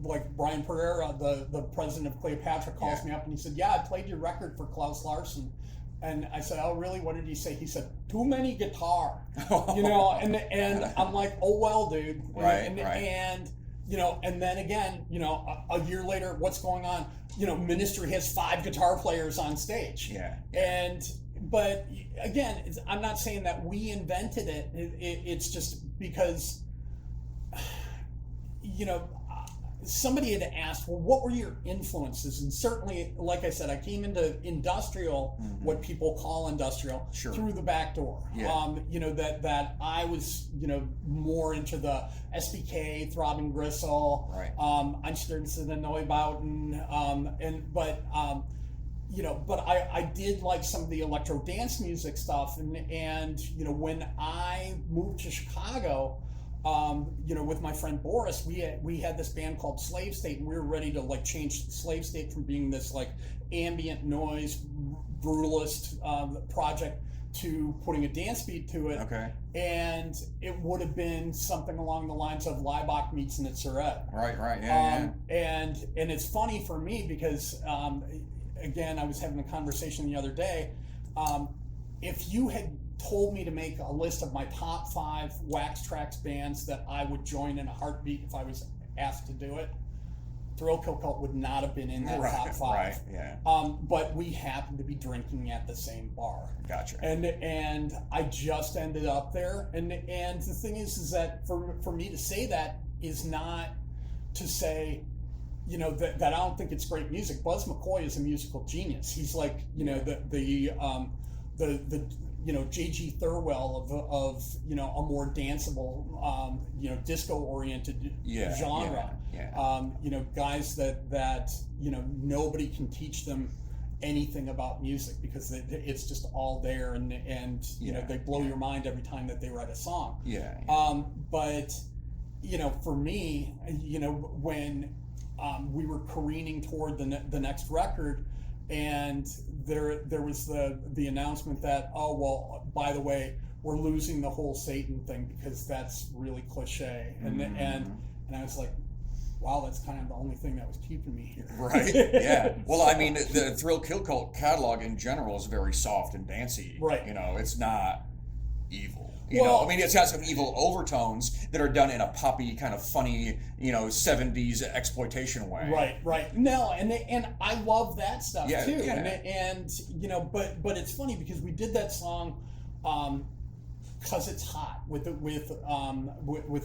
like Brian Pereira, the president of Cleopatra, calls me up and he said, "Yeah, I played your record for Klaus Larson." And I said, "Oh, really? What did he say?" He said, "Too many guitar." You know, and I'm like, "Oh, well, dude." And you know, and then again, you know, a year later, what's going on? You know, Ministry has 5 guitar players on stage.
Yeah.
And but again, I'm not saying that we invented it. It's just because, you know, somebody had asked, well, what were your influences? And certainly, like I said, I came into industrial, what people call industrial, through the back door.
Yeah.
You know, that I was, you know, more into the SBK, Throbbing Gristle,
Right.
Einstürzen and Neubauten, you know, but I did like some of the electro dance music stuff, and you know, when I moved to Chicago, you know, with my friend Boris, we had this band called Slave State, and we were ready to like change Slave State from being this like ambient noise brutalist project to putting a dance beat to it.
Okay.
And it would have been something along the lines of Laibach meets Nitzareb.
Right. Yeah.
And it's funny for me because again, I was having a conversation the other day. If you had told me to make a list of my top 5 Wax Trax bands that I would join in a heartbeat if I was asked to do it, Thrill Kill Cult would not have been in that top 5.
Right. Yeah.
But we happened to be drinking at the same bar.
Gotcha.
And I just ended up there. And the thing is that for me to say that is not to say, you know, that I don't think it's great music. Buzz McCoy is a musical genius. He's like, you know, the you know, J.G. Thirlwell of you know, a more danceable, you know, disco-oriented genre.
Yeah.
You know, guys that you know, nobody can teach them anything about music because it's just all there, and you know, they blow your mind every time that they write a song.
Yeah.
But you know, for me, you know, when we were careening toward the next record, and there was the announcement that, oh well, by the way, we're losing the whole Satan thing because that's really cliche, and I was like, wow, that's kind of the only thing that was keeping me here.
Right. Yeah. Well, I mean, the Thrill Kill Cult catalog in general is very soft and dancey.
Right.
You know, it's not evil. You know, I mean, it's got some evil overtones that are done in a poppy, kind of funny, you know, 70s exploitation way.
Right. No, and I love that stuff too.
Yeah.
And you know, but it's funny because we did that song, "'Cause It's Hot" with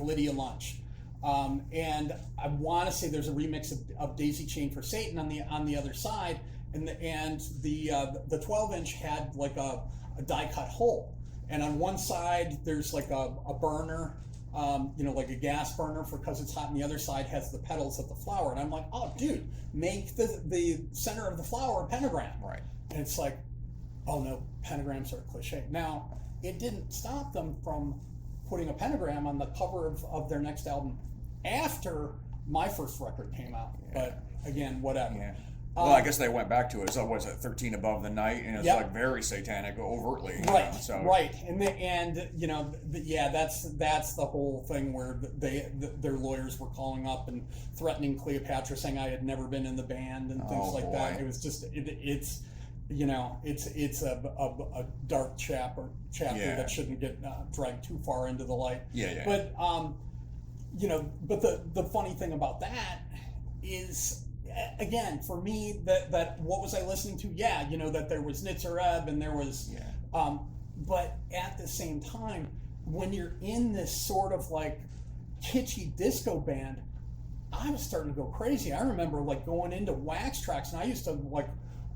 Lydia Lunch, and I want to say there's a remix of Daisy Chain for Satan on the other side, and the 12-inch had like a die cut hole. And on one side, there's like a burner, you know, like a gas burner for "'Cause It's Hot," and the other side has the petals of the flower. And I'm like, oh, dude, make the center of the flower a pentagram.
Right.
And it's like, oh no, pentagrams are a cliche. Now, it didn't stop them from putting a pentagram on the cover of their next album after my first record came out. Yeah. But again, whatever. Yeah.
Well, I guess they went back to it. So was it 13 Above the Night? And it's like very satanic, overtly.
Right.
You know, so.
Right. And you know, that's the whole thing where their lawyers were calling up and threatening Cleopatra, saying I had never been in the band and things like that. It was just it's you know, it's a dark chapter that shouldn't get dragged too far into the light.
Yeah.
But you know, but the funny thing about that is, again, for me, that what was I listening to? Yeah, you know, that there was Nitzareb and there was, but at the same time, when you're in this sort of like kitschy disco band, I was starting to go crazy. I remember like going into Wax Trax, and I used to like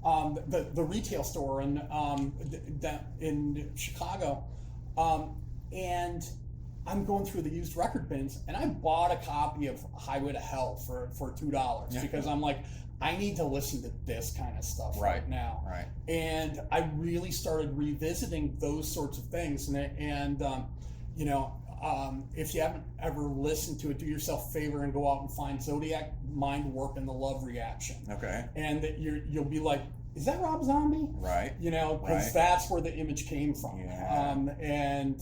the retail store in Chicago, and I'm going through the used record bins, and I bought a copy of Highway to Hell for $2 because I'm like, I need to listen to this kind of stuff right now.
Right.
And I really started revisiting those sorts of things, and you know, if you haven't ever listened to it, do yourself a favor and go out and find Zodiac Mind Warp and the Love Reaction. Okay. And you'll be like, is that Rob Zombie? Right. You know, because that's where the image came from. Yeah.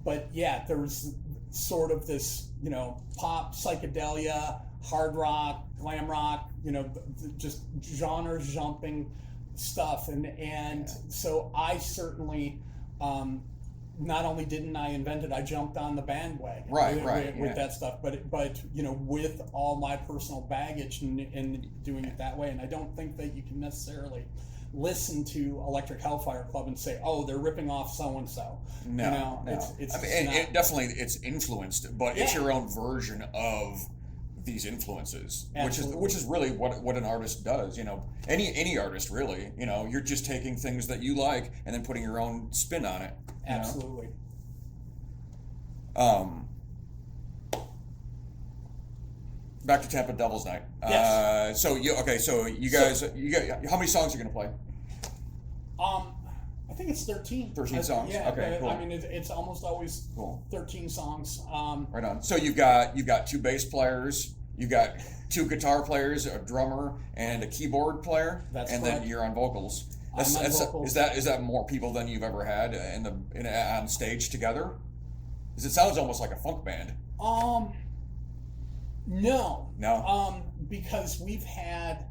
But yeah, there was sort of this, you know, pop, psychedelia, hard rock, glam rock, you know, just genre jumping stuff. And so I certainly, not only didn't I invent it, I jumped on the bandwagon with that stuff. But you know, with all my personal baggage and doing it that way. And I don't think that you can necessarily listen to Electric Hellfire Club and say, "Oh, they're ripping off so and so."
No, no.
It's
I mean, it definitely it's influenced, but it's your own version of these influences, which is really what an artist does. Any artist really. You're just taking things that you like and then putting your own spin on it.
Absolutely.
Back to Tampa Devil's Night.
Yes.
So you guys, how many songs are you gonna play?
I think it's 13.
13 songs.
Yeah.
Okay. Cool.
I mean, it's almost always 13 songs.
Right on. So you've got 2 bass players, you've got 2 guitar players, a drummer, and a keyboard player.
That's
and
correct.
Then you're on vocals.
I'm on vocals.
Is that more people than you've ever had on stage together? Because it sounds almost like a funk band.
No.
No.
Because we've had,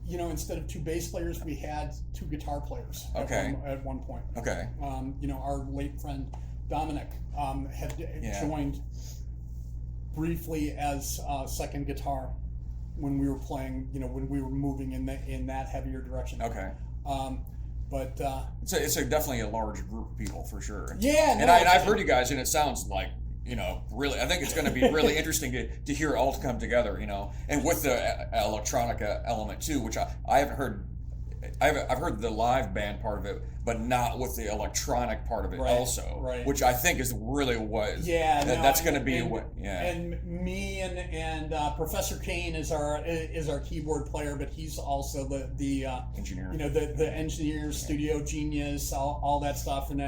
instead of 2 bass players, we had 2 guitar players.
Okay.
At one point.
Okay.
Our late friend Dominic had joined briefly as second guitar when we were playing. When we were moving in that heavier direction.
Okay.
But
it's definitely a large group of people for sure.
Yeah.
And I've heard you guys, and it sounds like. Really, I think it's going to be really interesting to hear it all come together, and with the electronica element too, which I haven't heard. I've heard the live band part of it, but not with the electronic part of it also, which I think is really what. Yeah, that's going to be what. Yeah.
And me and Professor Kane is our keyboard player, but he's also the
engineer.
The engineer, studio genius, all that stuff, and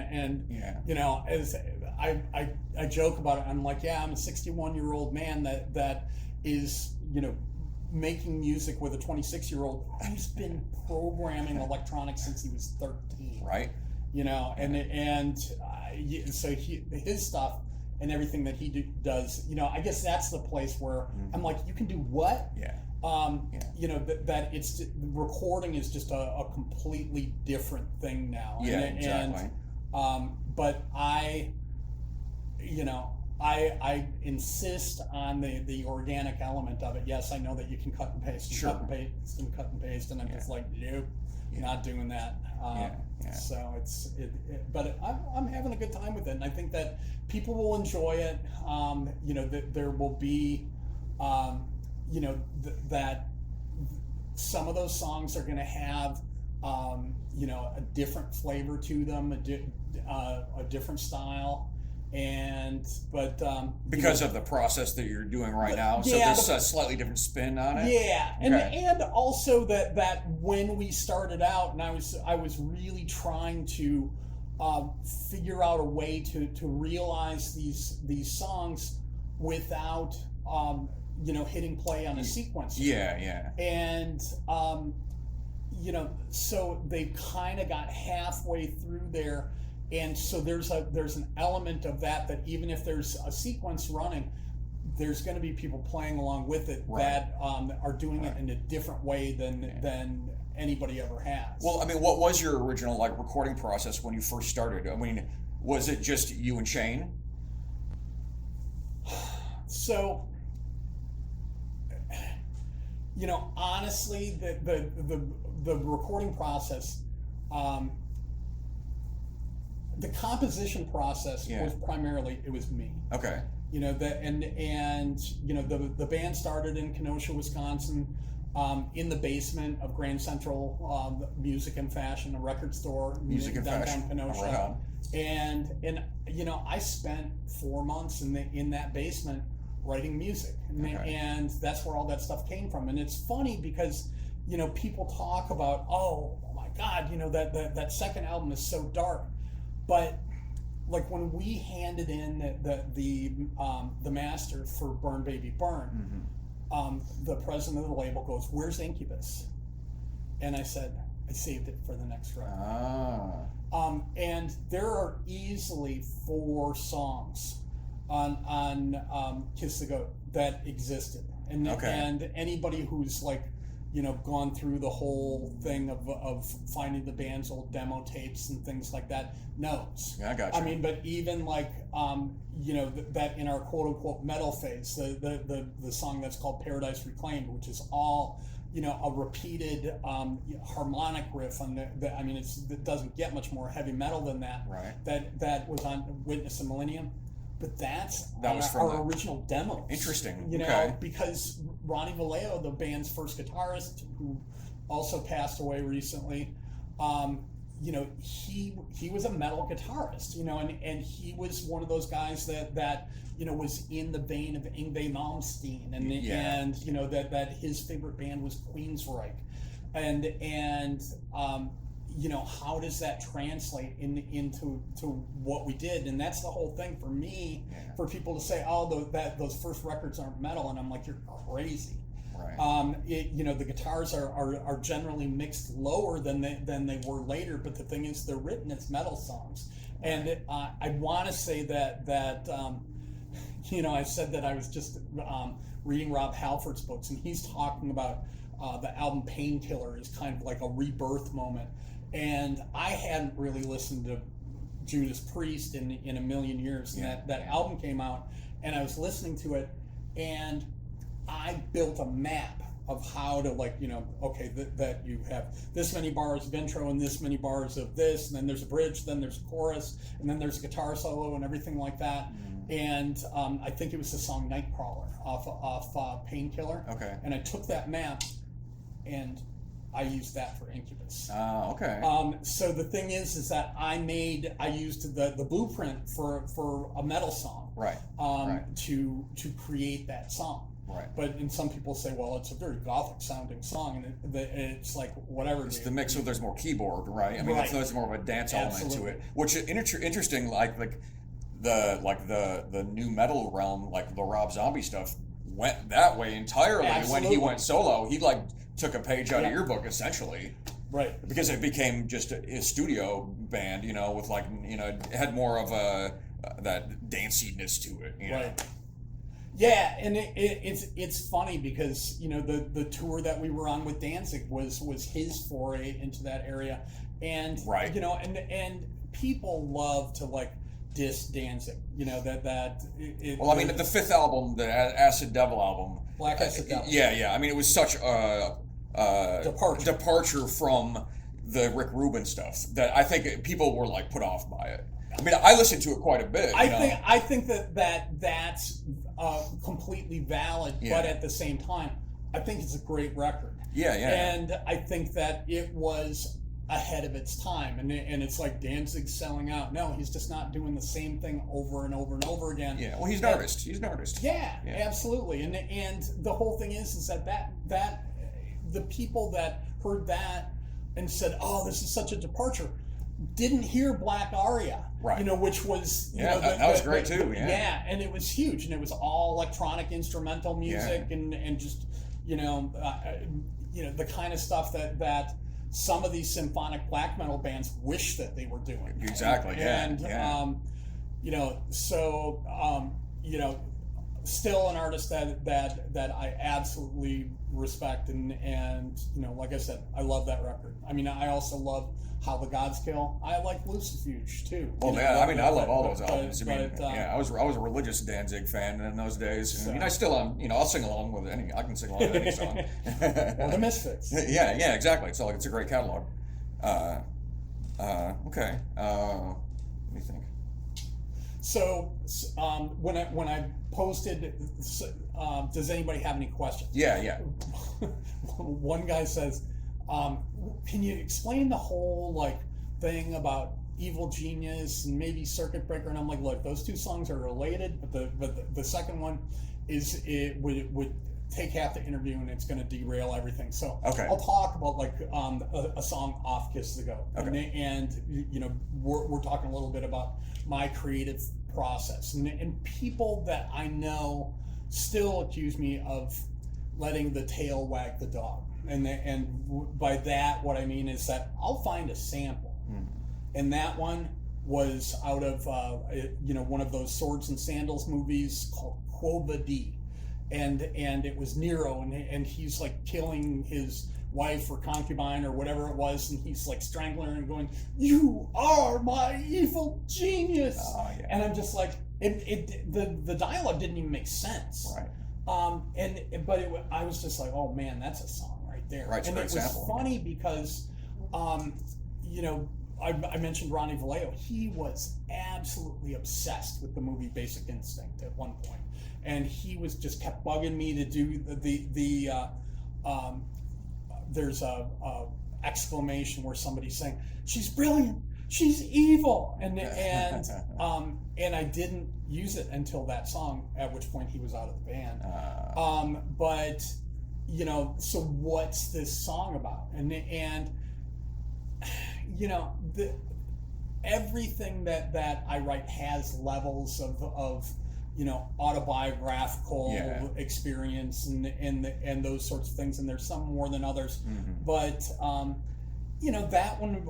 as I joke about it. I'm like, I'm a 61-year-old man that is making music with a 26-year-old who's been programming electronics since he was 13.
Right.
So his stuff and everything that he does. I guess that's the place where I'm like, you can do what?
Yeah.
That it's recording is just a completely different thing now.
Yeah, exactly.
But I insist on the organic element of it. Yes, I know that you can cut and paste, cut and paste, and I'm just like, nope, not doing that. So but I'm having a good time with it, and I think that people will enjoy it. That there will be, that some of those songs are going to have, a different flavor to them, a different style.
Because of the process that you're doing right now, so there's a slightly different spin on it.
Yeah, and also that when we started out, and I was really trying to figure out a way to realize these songs without hitting play on a sequence.
Yeah.
And so they kind of got halfway through there. And so there's an element of that even if there's a sequence running, there's going to be people playing along with it that are doing it in a different way than anybody ever has.
Well, I mean, what was your original recording process when you first started? I mean, was it just you and Shane?
So, honestly, the recording process. The composition process was primarily it was me.
Okay.
The band started in Kenosha, Wisconsin, in the basement of Grand Central Music and Fashion, a record store, downtown Kenosha. And I spent 4 months in that basement writing music, and that's where all that stuff came from. And it's funny because people talk about oh my God, that second album is so dark. But when we handed in the master for Burn Baby Burn, the president of the label goes, "Where's Incubus?" And I said, "I saved it for the next record." And there are easily 4 songs on Kiss the Goat that existed, and anybody who's gone through the whole thing of finding the band's old demo tapes and things like that knows.
Yeah, I got you.
I mean, but even that in our quote unquote metal phase, the song that's called Paradise Reclaimed, which is all a repeated harmonic riff on I mean, it doesn't get much more heavy metal than that.
Right.
That was on Witness a Millennium, but that was
from
our original demo.
Interesting.
Because Ronnie Vallejo, the band's first guitarist, who also passed away recently, he was a metal guitarist, and he was one of those guys that was in the vein of Yngwie Malmsteen, and that his favorite band was Queensryche, and how does that translate into what we did? And that's the whole thing for me, for people to say, oh, those first records aren't metal, and I'm like, you're crazy.
Right.
The guitars are generally mixed lower than they were later, but the thing is, they're written as metal songs. And I want to say that I said that I was just reading Rob Halford's books, and he's talking about the album Painkiller is kind of like a rebirth moment. And I hadn't really listened to Judas Priest in a million years. And that album came out, and I was listening to it, and I built a map of how to, that you have this many bars of intro and this many bars of this, and then there's a bridge, then there's a chorus, and then there's a guitar solo and everything like that. And I think it was the song Nightcrawler off Painkiller.
Okay.
And I took that map and I used that for Incubus.
Oh, okay.
So the thing is that I used the blueprint for a metal song.
Right.
To create that song.
Right.
But and some people say, well, it's a very gothic sounding song, and it's like whatever.
It's the mix, so there's more keyboard, right? I mean, there's more of a dance element to it, which is interesting. Like the new metal realm, like the Rob Zombie stuff, went that way entirely. When he went solo, he took a page out of your book essentially.
Right.
Because it became just a studio band, with it had more of that danciness to it.
Right. Yeah, and it's funny because the tour that we were on with Danzig was his foray into that area, and and people love to diss Danzig.
The fifth album, the Acid Devil album,
Black Acid Devil.
Yeah. I mean, it was such a departure from the Rick Rubin stuff that I think people were put off by it. I mean, I listened to it quite a bit.
I think that's completely valid, but at the same time, I think it's a great record.
Yeah.
And I think that it was ahead of its time, and it's like Danzig's selling out. No, he's just not doing the same thing over and over and over again.
Yeah, well, he's an artist. He's an artist.
Yeah, absolutely. And the whole thing is that the people that heard that and said, "Oh, this is such a departure," didn't hear Black Aria,
right?
Which was
that was great too.
Yeah, and it was huge, and it was all electronic instrumental music, and just the kind of stuff that some of these symphonic black metal bands wish that they were doing.
Exactly.
Still an artist that I absolutely respect, and like I said, I love that record. I mean, I also love How the Gods Kill. I like Lucifuge too.
Well, I love all those albums. I was a religious Danzig fan in those days. I still am. I'll sing along with any. I can sing along with any song.
Or the Misfits.
Yeah, exactly. It's a great catalog. Okay. Let me think.
So when I posted, does anybody have any questions?
Yeah.
One guy says, can you explain the whole thing about Evil Genius and maybe Circuit Breaker? And I'm like, look, those two songs are related, but the second one would take half the interview and it's going to derail everything. So I'll talk about a song off Kiss the Goat.
Okay.
And we're talking a little bit about my creative process, and people that I know still accuse me of letting the tail wag the dog, and by that what I mean is that I'll find a sample, and that one was out of one of those Swords and Sandals movies called Quo Vadis, and it was Nero, and he's killing his wife or concubine or whatever it was, and he's strangling her and going, "You are my evil genius." And I'm just the dialogue didn't even make sense.
Right.
I was just like, oh man, that's a song right right there.
Right,
and
great
it was
sample.
funny because, you know, I mentioned Ronnie Vallejo. He was absolutely obsessed with the movie Basic Instinct at one point, and he was just kept bugging me to do there's a exclamation where somebody's saying, "She's brilliant, she's evil," and I didn't use it until that song, at which point he was out of the band. But you know, so what's this song about? And you know, everything that I write has levels of you know, autobiographical experience and those sorts of things, and there's some more than others. But you know, that one,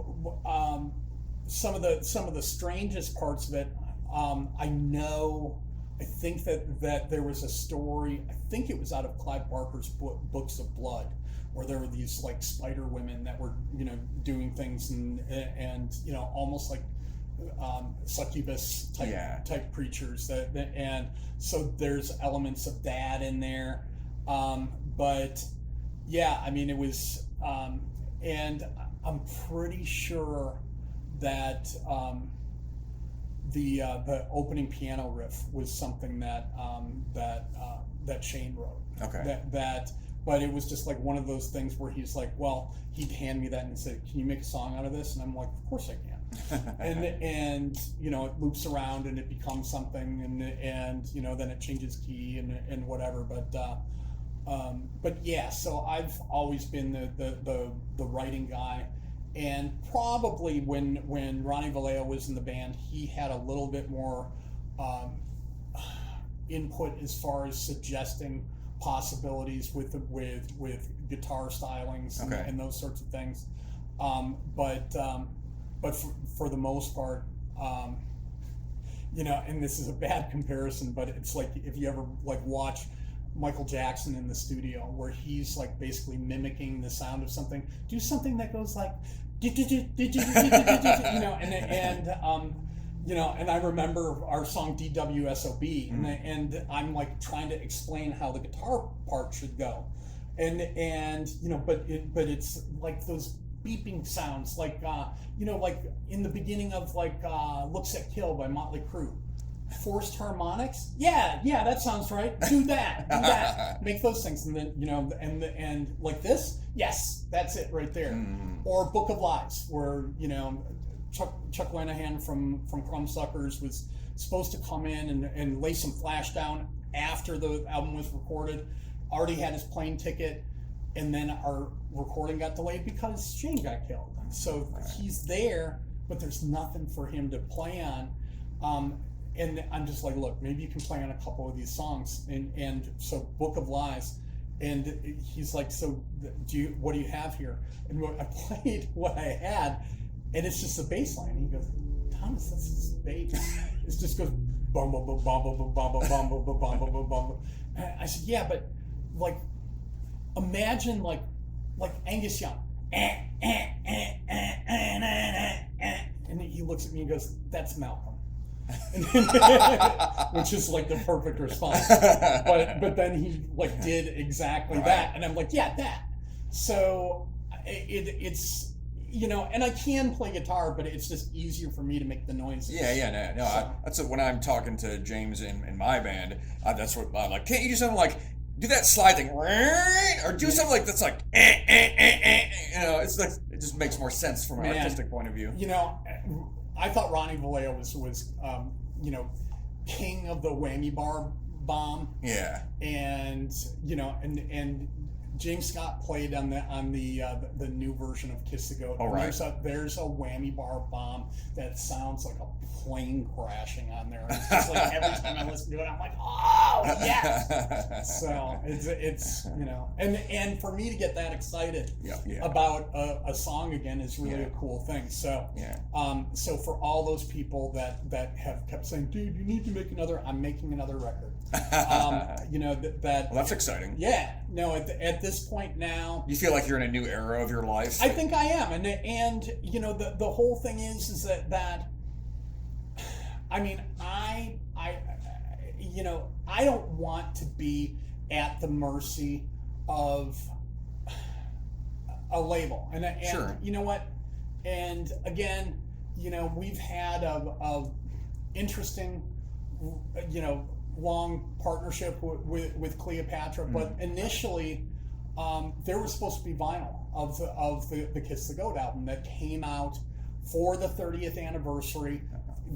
some of the strangest parts of it, I think that there was a story, I think it was out of Clive Barker's Books of Blood, where there were these like spider women that were, you know, doing things and you know, almost like succubus type creatures and so there's elements of that in there, but yeah, I mean, it was and I'm pretty sure that the opening piano riff was something that Shane wrote.
Okay.
But it was just like one of those things where he's like, well, he'd hand me that and say, "Can you make a song out of this?" And I'm like, "Of course I can." and you know, it loops around and it becomes something, and you know, then it changes key and whatever. But yeah, so I've always been the writing guy, and probably when Ronnie Vallejo was in the band, he had a little bit more input as far as suggesting possibilities with guitar stylings and those sorts of things. But for the most part, you know, and this is a bad comparison, but it's like if you ever like watch Michael Jackson in the studio, where he's like basically mimicking the sound of something, do something that goes like, you know, and you know, and I remember our song DWSOB, and I'm like trying to explain how the guitar part should go, and you know, but it's like those beeping sounds, like you know, like in the beginning of like Looks at Kill by Motley Crue. Forced harmonics, yeah, that sounds right. Do that, make those things, and then you know, and like this, yes, that's it right there. Or Book of Lies, where you know, Chuck Lanahan from Crumbsuckers was supposed to come in and lay some flash down after the album was recorded. Already had his plane ticket, and then our recording got delayed because Shane got killed. So he's there, but there's nothing for him to play on. And I'm just like, look, maybe you can play on a couple of these songs. And so Book of Lies, and he's like, so what do you have here? And I played what I had, and it's just the bass line. And he goes, "Thomas, that's just bass." It just goes bum bum bum bum bum bum bum bum bum bum bum bum bum. I said, yeah, but like, imagine like Angus Young. And he looks at me and goes, "That's Malcolm." Which is like the perfect response, but then he like did exactly that, and I'm like, yeah, that. So it's, you know, and I can play guitar, but it's just easier for me to make the noises.
No. So. That's when I'm talking to James in my band. That's what I'm like. Can't you do something like do that slide thing, or do something like that's like, you know? It's like it just makes more sense from an artistic point of view.
You know, I thought Ronnie Vallejo was you know, king of the whammy bar bomb.
Yeah.
And you know, and James Scott played on the new version of Kiss the Goat.
Oh, right.
There's a whammy bar bomb that sounds like a plane crashing on there. It's just like every time I listen to it, I'm like, oh yes. So it's you know, and for me to get that excited about a song again is really a cool thing. So so for all those people that have kept saying, dude, you need to make another, I'm making another record. You know that. Well,
that's exciting.
Yeah. No. At this point now,
you feel like you're in a new era of your life.
I think I am, and you know the whole thing is that I mean I you know, I don't want to be at the mercy of a label, and
Sure.
you know what, and again, you know, we've had a interesting, you know, long partnership with Cleopatra, but initially there was supposed to be vinyl of the Kiss the Goat album that came out for the 30th anniversary,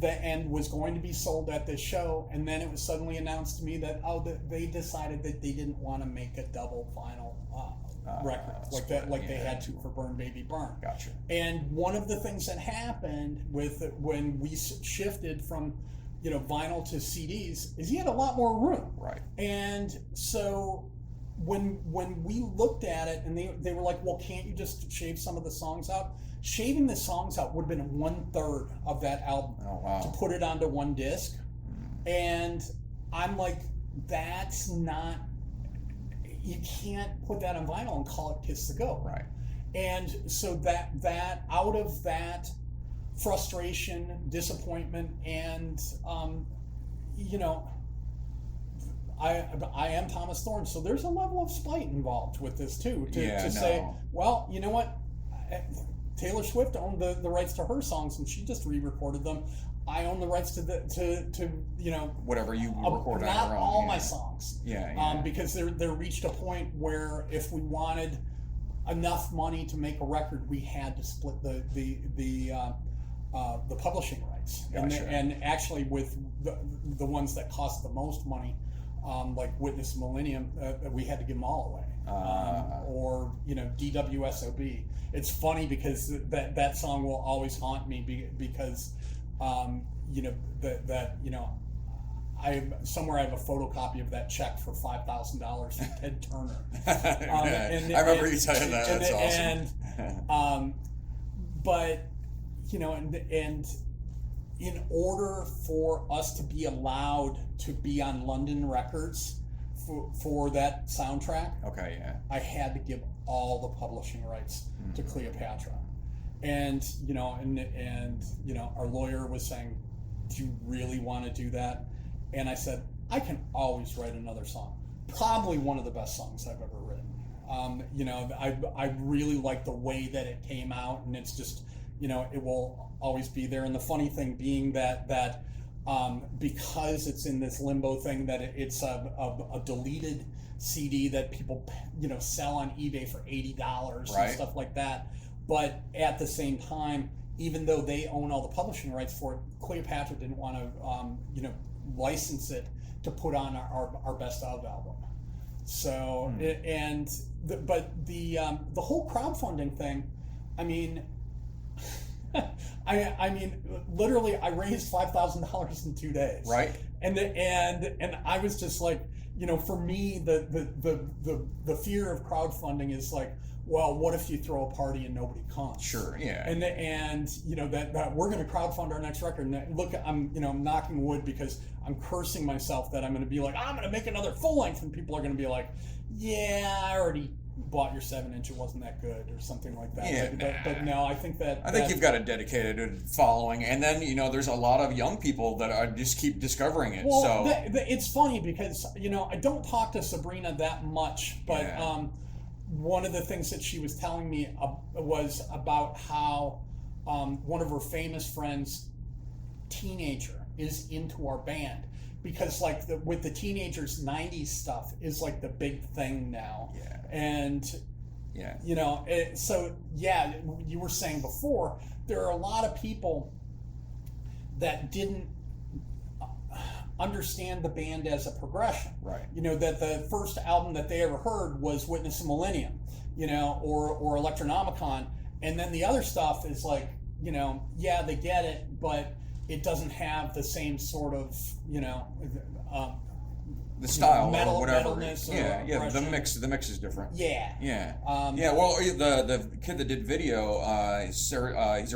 and was going to be sold at this show, and then it was suddenly announced to me that they decided that they didn't want to make a double vinyl record like that, like they had to for Burn Baby Burn.
Gotcha.
And one of the things that happened when we shifted from, you know, vinyl to CDs is you had a lot more room.
Right.
And so when we looked at it, and they were like, well, can't you just shave some of the songs out? Shaving the songs out would have been 1/3 of that album.
Oh, wow.
To put it onto one disc. And I'm like, that's not, you can't put that on vinyl and call it Kiss the Goat.
Right.
And so that out of that frustration, disappointment, and you know, I am Thomas Thorn, so there's a level of spite involved with this too. To say, well, you know what, Taylor Swift owned the rights to her songs, and she just re-recorded them. I own the rights to you know,
whatever you record on
not
your own.
all my songs. Because there reached a point where if we wanted enough money to make a record, we had to split the publishing rights.
Gotcha.
And actually with the ones that cost the most money, like Witness Millennium, we had to give them all away. Or, you know, DWSOB. It's funny because that song will always haunt me because you know, that you know, I have a photocopy of that check for $5,000 from Ted Turner.
I remember you saying that. That's awesome.
And but you know, and in order for us to be allowed to be on London Records for that soundtrack, I had to give all the publishing rights to Cleopatra. And you know, and you know, our lawyer was saying, do you really want to do that? And I said, I can always write another song. Probably one of the best songs I've ever written. You know, I really like the way that it came out, and it's just, you know, it will always be there. And the funny thing being that because it's in this limbo thing, that it's a deleted CD that people, you know, sell on eBay for $80 and stuff like that. But at the same time, even though they own all the publishing rights for it, Cleopatra didn't want to, you know, license it to put on our best of album. So but the whole crowdfunding thing, I mean, I mean, literally, I raised $5,000 in 2 days.
Right.
And I was just like, you know, for me, the fear of crowdfunding is like, well, what if you throw a party and nobody comes?
Sure, yeah.
And you know, that we're going to crowdfund our next record. And look, I'm knocking wood because I'm cursing myself that I'm going to be like, I'm going to make another full length, and people are going to be like, yeah, I already bought your 7-inch, it wasn't that good, or something like that.
Yeah,
but no, I think
you've got a dedicated following, and then, you know, there's a lot of young people that are just keep discovering it.
Well,
so
it's funny because, you know, I don't talk to Sabrina that much, but one of the things that she was telling me was about how one of her famous friends, teenager, is into our band. Because like with the teenagers, 90s stuff is like the big thing now.
Yeah.
And you know, so yeah, you were saying before, there are a lot of people that didn't understand the band as a progression.
Right.
You know, that the first album that they ever heard was Witness a Millennium, you know, or Electronomicon, and then the other stuff is like, you know, yeah, they get it, but it doesn't have the same sort of, you know,
the style,
metal,
or whatever. The mix is different.
Yeah.
Well, the kid that did video, he's a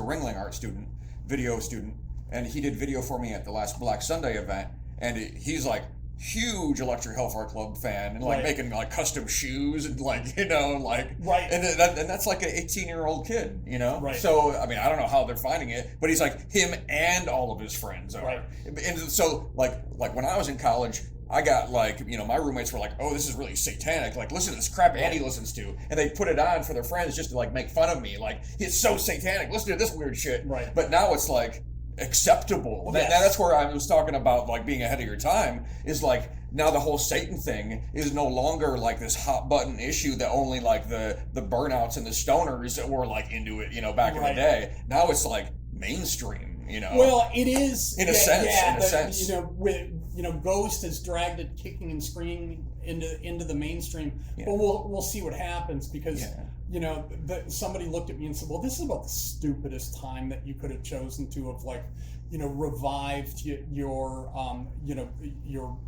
Ringling art student, video student, and he did video for me at the last Black Sunday event, and he's like huge Electric Hellfire Club fan, and like making like custom shoes and like, you know, like and that's like an 18-year-old kid, you know.
Right.
So I mean, I don't know how they're finding it, but he's like him and all of his friends are.
Right.
And so like when I was in college, I got like, my roommates were like, oh, this is really satanic. Like, listen to this crap Andy listens to. And they put it on for their friends just to like make fun of me. Like, it's so satanic. Listen to this weird shit.
Right.
But now it's like acceptable.
Yes.
That's where I was talking about like being ahead of your time, is like now the whole Satan thing is no longer like this hot button issue that only like the burnouts and the stoners were like into it, back in the day. Now it's like mainstream,
Well, it is
in a sense.
Ghost has dragged it kicking and screaming into the mainstream.
Yeah.
But we'll see what happens, because somebody looked at me and said, well, this is about the stupidest time that you could have chosen to have like revived your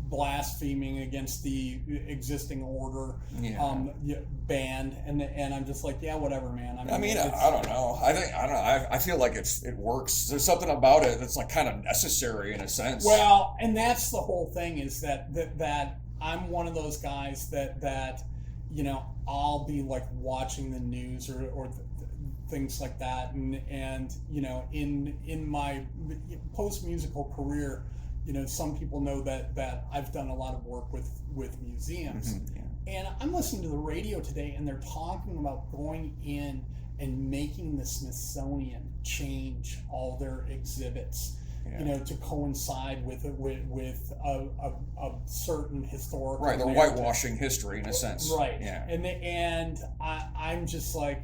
blaspheming against the existing order band, and I'm just like, yeah, whatever, man. I
don't know. I feel like it works. There's something about it that's like kind of necessary in a sense.
Well, and that's the whole thing, is that I'm one of those guys that I'll be like watching the news or things like that, and in my post musical career, some people know that I've done a lot of work with museums.
Mm-hmm, yeah.
And I'm listening to the radio today, and they're talking about going in and making the Smithsonian change all their exhibits, to coincide with a certain historical.
Right, they're whitewashing history in a sense.
Right.
Yeah.
And I'm just like,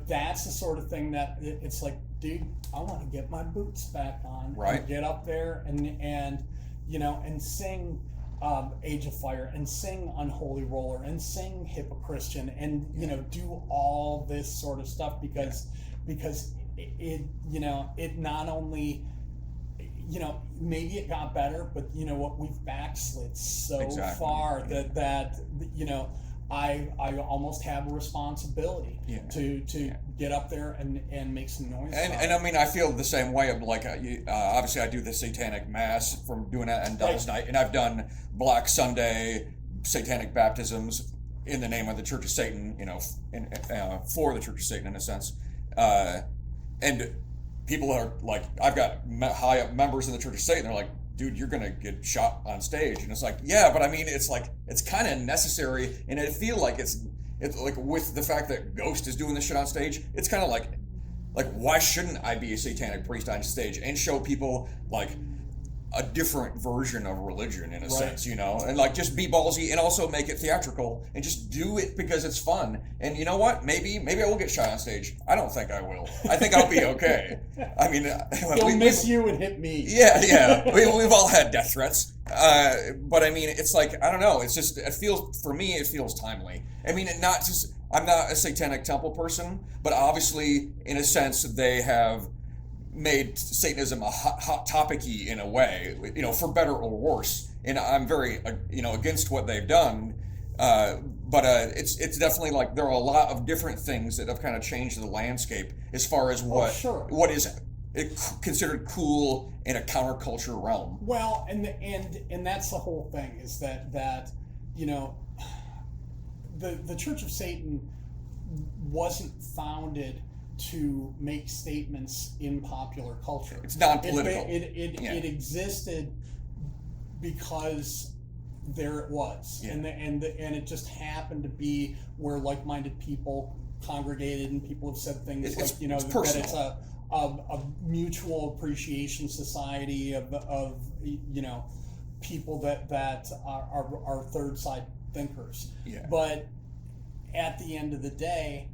that's the sort of thing that it's like, dude, I want to get my boots back on,
right,
and get up there and sing Age of Fire, and sing Unholy Roller, and sing Hypocristian, and do all this sort of stuff, because it not only maybe it got better, but what, we've backslid so far that I almost have a responsibility to get up there and make some noise.
And I mean, I feel the same way. Of like, obviously, I do the Satanic Mass from doing that on Devil's Night, and I've done Black Sunday Satanic baptisms in the name of the Church of Satan, for the Church of Satan in a sense, and people are like, I've got high up members in the Church of Satan. They're like, dude, you're gonna get shot on stage, and it's like, yeah, but I mean, it's like, it's kind of necessary, and I feel like it's like, with the fact that Ghost is doing this shit on stage, it's kind of like why shouldn't I be a satanic priest on stage and show people like a different version of religion in a sense, and like just be ballsy and also make it theatrical and just do it because it's fun. And you know what? Maybe I will get shot on stage. I don't think I will. I think I'll be okay. I mean,
he'll miss you and hit me.
Yeah. We've all had death threats. But I mean, it's like, I don't know. It's just, for me, it feels timely. I mean, I'm not a Satanic Temple person, but obviously, in a sense, they have made Satanism a hot topic-y in a way, for better or worse. And I'm very, against what they've done. But it's definitely like there are a lot of different things that have kind of changed the landscape as far as what is considered cool in a counterculture realm.
Well, and that's the whole thing, is that the Church of Satan wasn't founded to make statements in popular culture.
It's non-political.
It existed because there it was, and it just happened to be where like-minded people congregated, and people have said things that it's a mutual appreciation society of people that are third side thinkers.
Yeah.
But at the end of the day,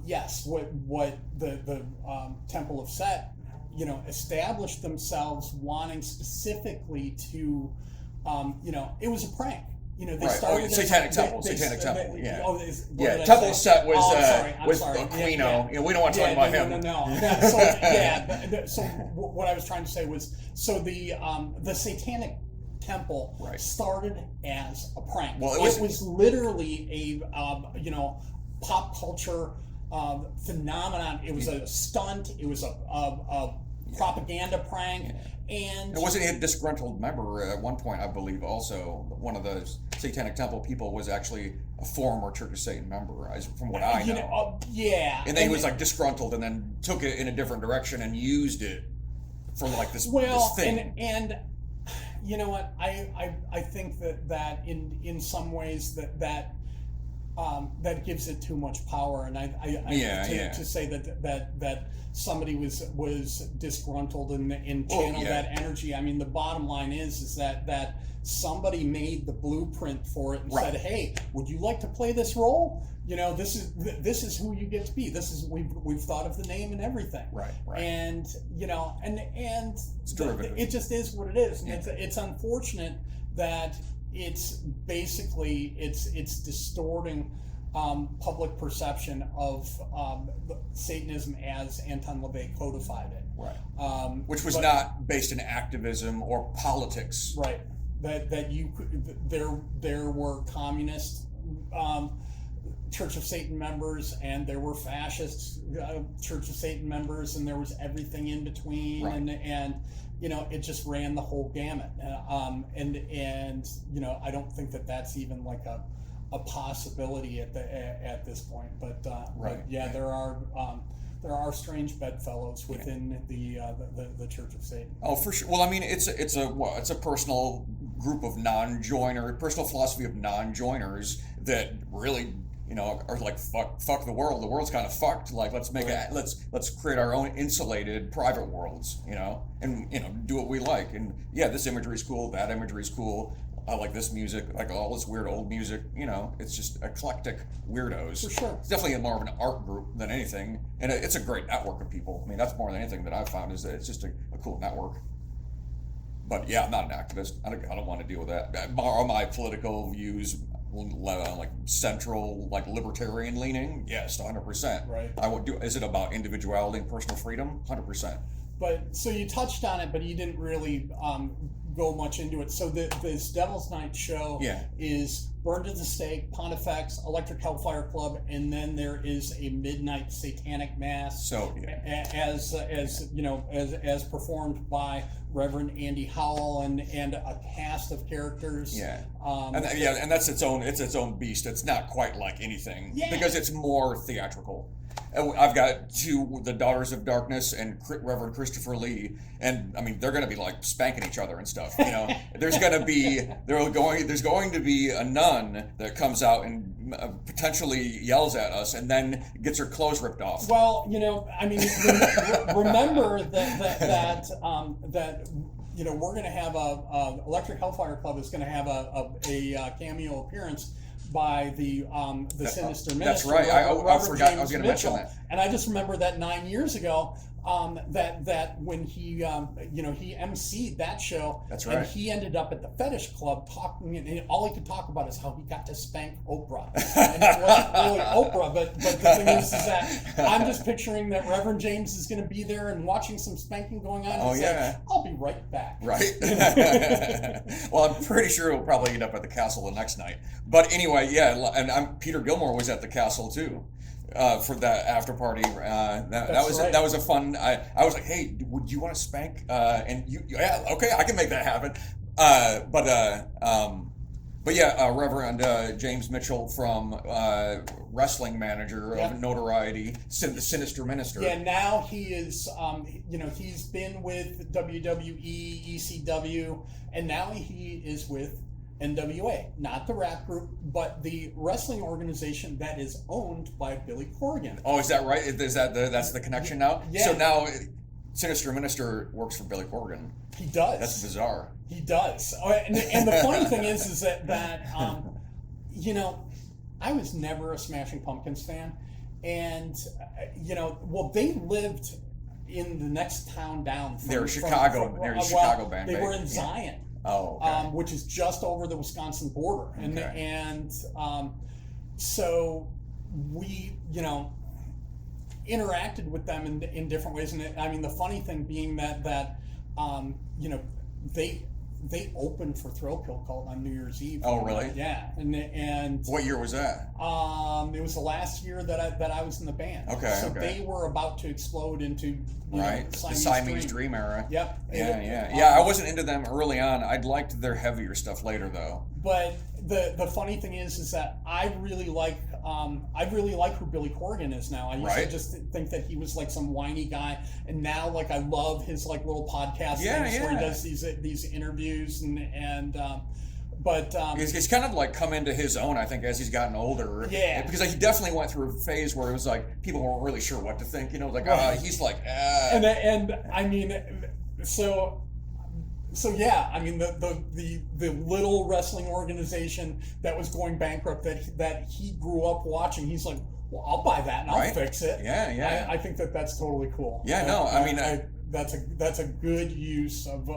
yes, what the Temple of Set, established themselves wanting specifically to, it was a prank. They started
Satanic Temple. Yeah.
Temple
of Set was
sorry.
Aquino. We don't want to talk about him.
No. So what I was trying to say was, so the Satanic Temple started as a prank.
Well,
it was literally a pop culture phenomenon. It was a stunt. It was a propaganda prank. And
wasn't he a disgruntled member at one point, I believe? Also, one of the Satanic Temple people was actually a former Church of Satan member, from what I know. And then he was like disgruntled, and then took it in a different direction and used it for like this thing.
you know what, I think that in some ways that gives it too much power, and to say that somebody was disgruntled and channeled that energy. I mean, the bottom line is that somebody made the blueprint for it and said, "Hey, would you like to play this role? You know, this is who you get to be. This is we've thought of the name and everything." Right. And you know, and it just is what it is, and it's unfortunate that it's basically it's distorting public perception of Satanism as Anton LaVey codified it. Right.
Which was not based in activism or politics.
Right. That you could, there were communist Church of Satan members, and there were fascist Church of Satan members, and there was everything in between, and you know, it just ran the whole gamut. And you know, I don't think that that's even like a possibility at this point. But yeah, there are strange bedfellows within the Church of Satan.
Oh, for sure. Well, I mean, it's a personal group of personal philosophy of non-joiners that really, you know, are like fuck the world. The world's kind of fucked. Like, let's create our own insulated private worlds, you know, and, you know, do what we like. And yeah, this imagery is cool. That imagery is cool. I like this music, like all this weird old music, you know, it's just eclectic weirdos.
For sure.
It's definitely more of an art group than anything. And it's a great network of people. I mean, that's more than anything that I've found, is that it's just a cool network. But yeah, I'm not an activist. I don't want to deal with that. Are my political views like central, like libertarian leaning? Yes, 100%.
Right.
Is it about individuality and personal freedom? 100%.
But so you touched on it, but you didn't really go much into it. So this Devil's Night show is Burned at the Stake, Pontifex, Electric Hellfire Club, and then there is a midnight satanic mass.
So
as you know, as performed by Reverend Andy Howl and a cast of characters.
And that's its own beast. It's not quite like anything because it's more theatrical. I've got the Daughters of Darkness and Reverend Christopher Lee, and I mean, they're going to be like spanking each other and stuff. You know, there's going to be a nun that comes out and potentially yells at us, and then gets her clothes ripped off.
Well, you know, I mean, remember that you know, we're going to have Electric Hellfire Club is going to have a cameo appearance by the Sinister Minister.
That's right. I forgot. I was going to mention that.
And I just remember that 9 years ago, that when he you know, he emceed that show.
That's right.
And he ended up at the fetish club talking, and all he could talk about is how he got to spank Oprah. And it wasn't really Oprah, but the thing is that I'm just picturing that Reverend James is going to be there and watching some spanking going on.
Oh, yeah.
Like, I'll be right back.
Right. Well, I'm pretty sure he'll probably end up at the castle the next night. But anyway, yeah, and Peter Gilmore was at the castle too. For that after party, that was a fun. I was like, hey, would you want to spank? And okay, I can make that happen. But yeah, Reverend James Mitchell from Wrestling Manager of Notoriety, the Sinister Minister.
Yeah, now he is. You know, he's been with WWE, ECW, and now he is with NWA, not the rap group, but the wrestling organization that is owned by Billy Corgan.
Oh, is that right? That's the connection now?
Yeah.
So now Sinister Minister works for Billy Corgan.
He does.
That's bizarre.
He does. And the funny thing is that you know, I was never a Smashing Pumpkins fan, and you know, well, they lived in the next town down.
They're Chicago. They're a Chicago band.
They were in Zion.
Oh, okay.
Which is just over the Wisconsin border, and so we, you know, interacted with them in different ways. And I mean, the funny thing being that you know, they opened for Thrill Kill Cult on New Year's Eve.
Oh, really?
Yeah. And
what year was that?
It was the last year that I was in the band.
Okay.
So they were about to explode into
the Siamese Dream era.
Yep.
Yeah. I wasn't into them early on. I'd liked their heavier stuff later, though.
But the funny thing is that I really like who Billy Corgan is now. I used to just think that he was like some whiny guy, and now like I love his like little podcast things where he does these interviews but
he's kind of like come into his own, I think, as he's gotten older.
Yeah.
Because he definitely went through a phase where it was like people weren't really sure what to think. You know, like he's like.
And I mean, so yeah, I mean the little wrestling organization that was going bankrupt that he grew up watching. He's like, well, I'll buy that and I'll fix it.
Yeah.
I think that's totally cool.
Yeah. No, I mean,
that's a good use of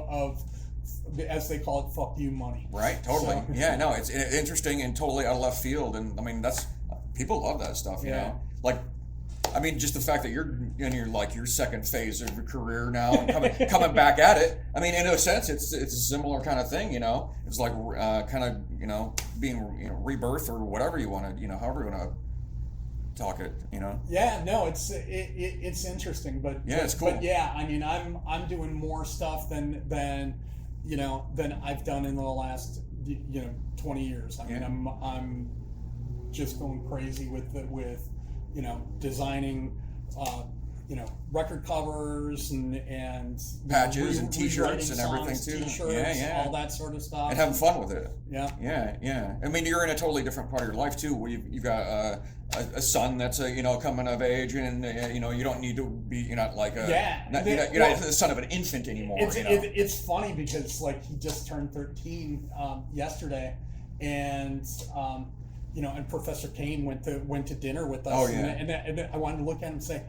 as they call it, fuck you money.
Right, totally.
So.
Yeah, no, it's interesting and totally out of left field, and I mean that's people love that stuff, you know. Like, I mean, just the fact that you're in your second phase of your career now and coming back at it. I mean, in a sense, it's a similar kind of thing, you know. It's like kind of being rebirth or whatever you want to however you want to talk it, you know.
Yeah, no, it's interesting, but
it's cool.
But yeah, I mean, I'm doing more stuff than I've done in the last 20 years. I mean, I'm just going crazy with designing record covers and
patches and t-shirts and everything too.
T-shirts, all that sort of stuff.
And having fun with it.
Yeah.
I mean, you're in a totally different part of your life too. Where you've got a son that's coming of age, and you don't need to be. You're not like you're not the son of an infant anymore.
It's funny because like he just turned 13 yesterday, and and Professor Kane went to dinner with us.
Oh yeah.
And I wanted to look at him and say,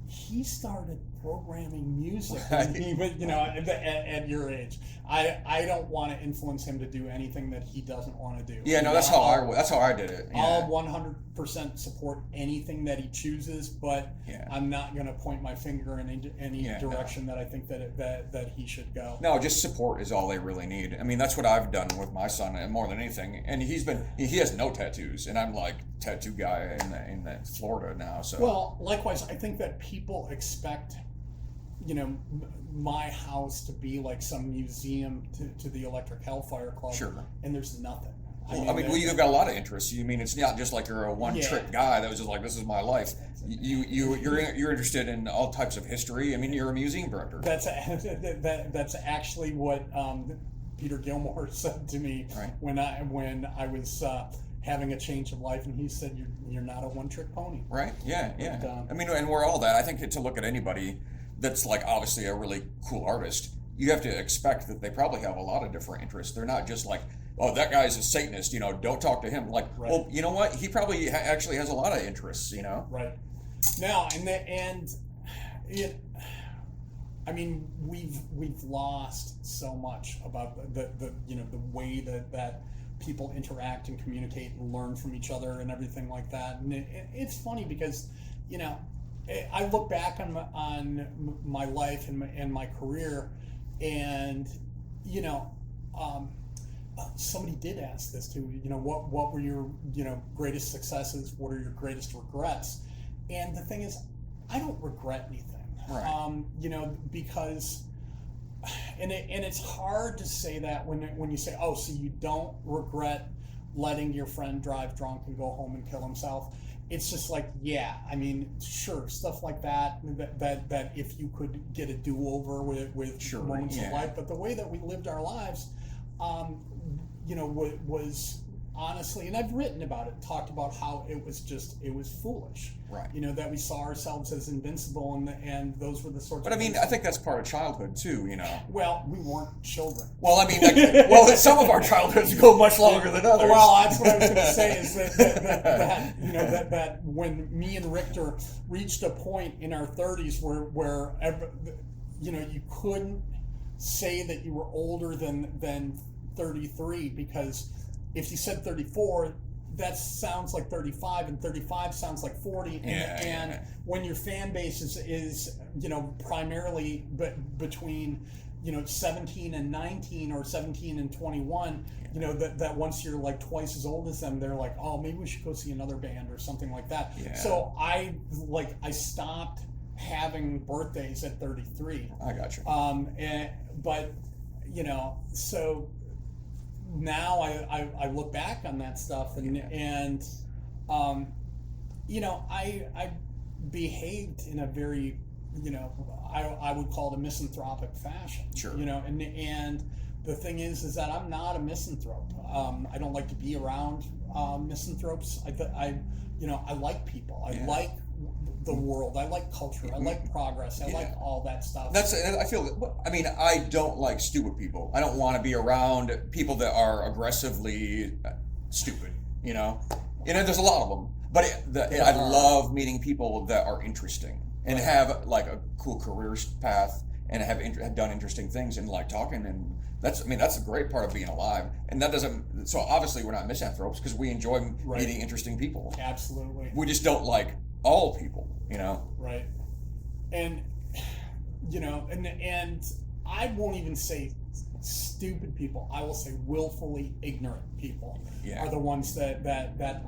he started programming music at your age. I don't want to influence him to do anything that he doesn't want to do.
Yeah, no, that's how I did it. Yeah.
I'll 100% support anything that he chooses, but I'm not going to point my finger in any direction that I think that he should go.
No, just support is all they really need. I mean, that's what I've done with my son, and more than anything. And he has no tattoos, and I'm like tattoo guy in Florida now. So
well, likewise, I think that people expect my house to be like some museum to the Electric Hellfire Club.
Sure.
And there's nothing.
You've got a lot of interests. You mean it's not just like you're a one-trick guy that was just like, this is my life. You're interested in all types of history. I mean, you're a museum director.
That's actually what Peter Gilmore said to me when I was having a change of life, and he said, "You're not a one-trick pony." Right.
Yeah. But, I mean, and we're all that. I think to look at anybody that's like obviously a really cool artist, you have to expect that they probably have a lot of different interests. They're not just like, oh, that guy's a Satanist, don't talk to him. Like, well, you know what? He probably actually has a lot of interests,
Right. Now, I mean, we've lost so much about the way that people interact and communicate and learn from each other and everything like that. And it's funny because, I look back on my life and my career, and somebody did ask this too. What were your greatest successes? What are your greatest regrets? And the thing is, I don't regret anything.
Right.
Because and it's hard to say that when you say, oh, so you don't regret letting your friend drive drunk and go home and kill himself. It's just like, yeah, I mean, sure, stuff like that if you could get a do-over with moments of life. But the way that we lived our lives, was honestly, and I've written about it, talked about how it was foolish.
Right.
That we saw ourselves as invincible, and those were the sorts
But
of
I mean,
things.
I think that's part of childhood too,
Well, we weren't children.
Well, I mean, some of our childhoods go much longer than others.
Well, that's what I was going to say is that when me and Richter reached a point in our 30s where you couldn't say that you were older than 33, because if you said 34, that sounds like 35, and 35 sounds like 40. And when your fan base is primarily between 17 and 19 or 17 and 21, that once you're like twice as old as them, they're like, oh, maybe we should go see another band or something like that. So I stopped having birthdays at 33.
I got you.
But so now I look back on that stuff and you know, I behaved in a very, you know, I would call it a misanthropic fashion.
Sure.
You know, and the thing is that I'm not a misanthrope. I don't like to be around misanthropes. You know, I like people. I like the world. I like culture. I like progress. I like all that stuff.
I feel. I mean, I don't like stupid people. I don't want to be around people that are aggressively stupid. You know, there's a lot of them. But I love meeting people that are interesting and have like a cool career path and have done interesting things and like talking, and that's a great part of being alive. And that doesn't, so obviously we're not misanthropes because we enjoy meeting interesting people.
Absolutely.
We just don't like all people, you know.
Right. And you know, and I won't even say stupid people. I will say willfully ignorant people are the ones that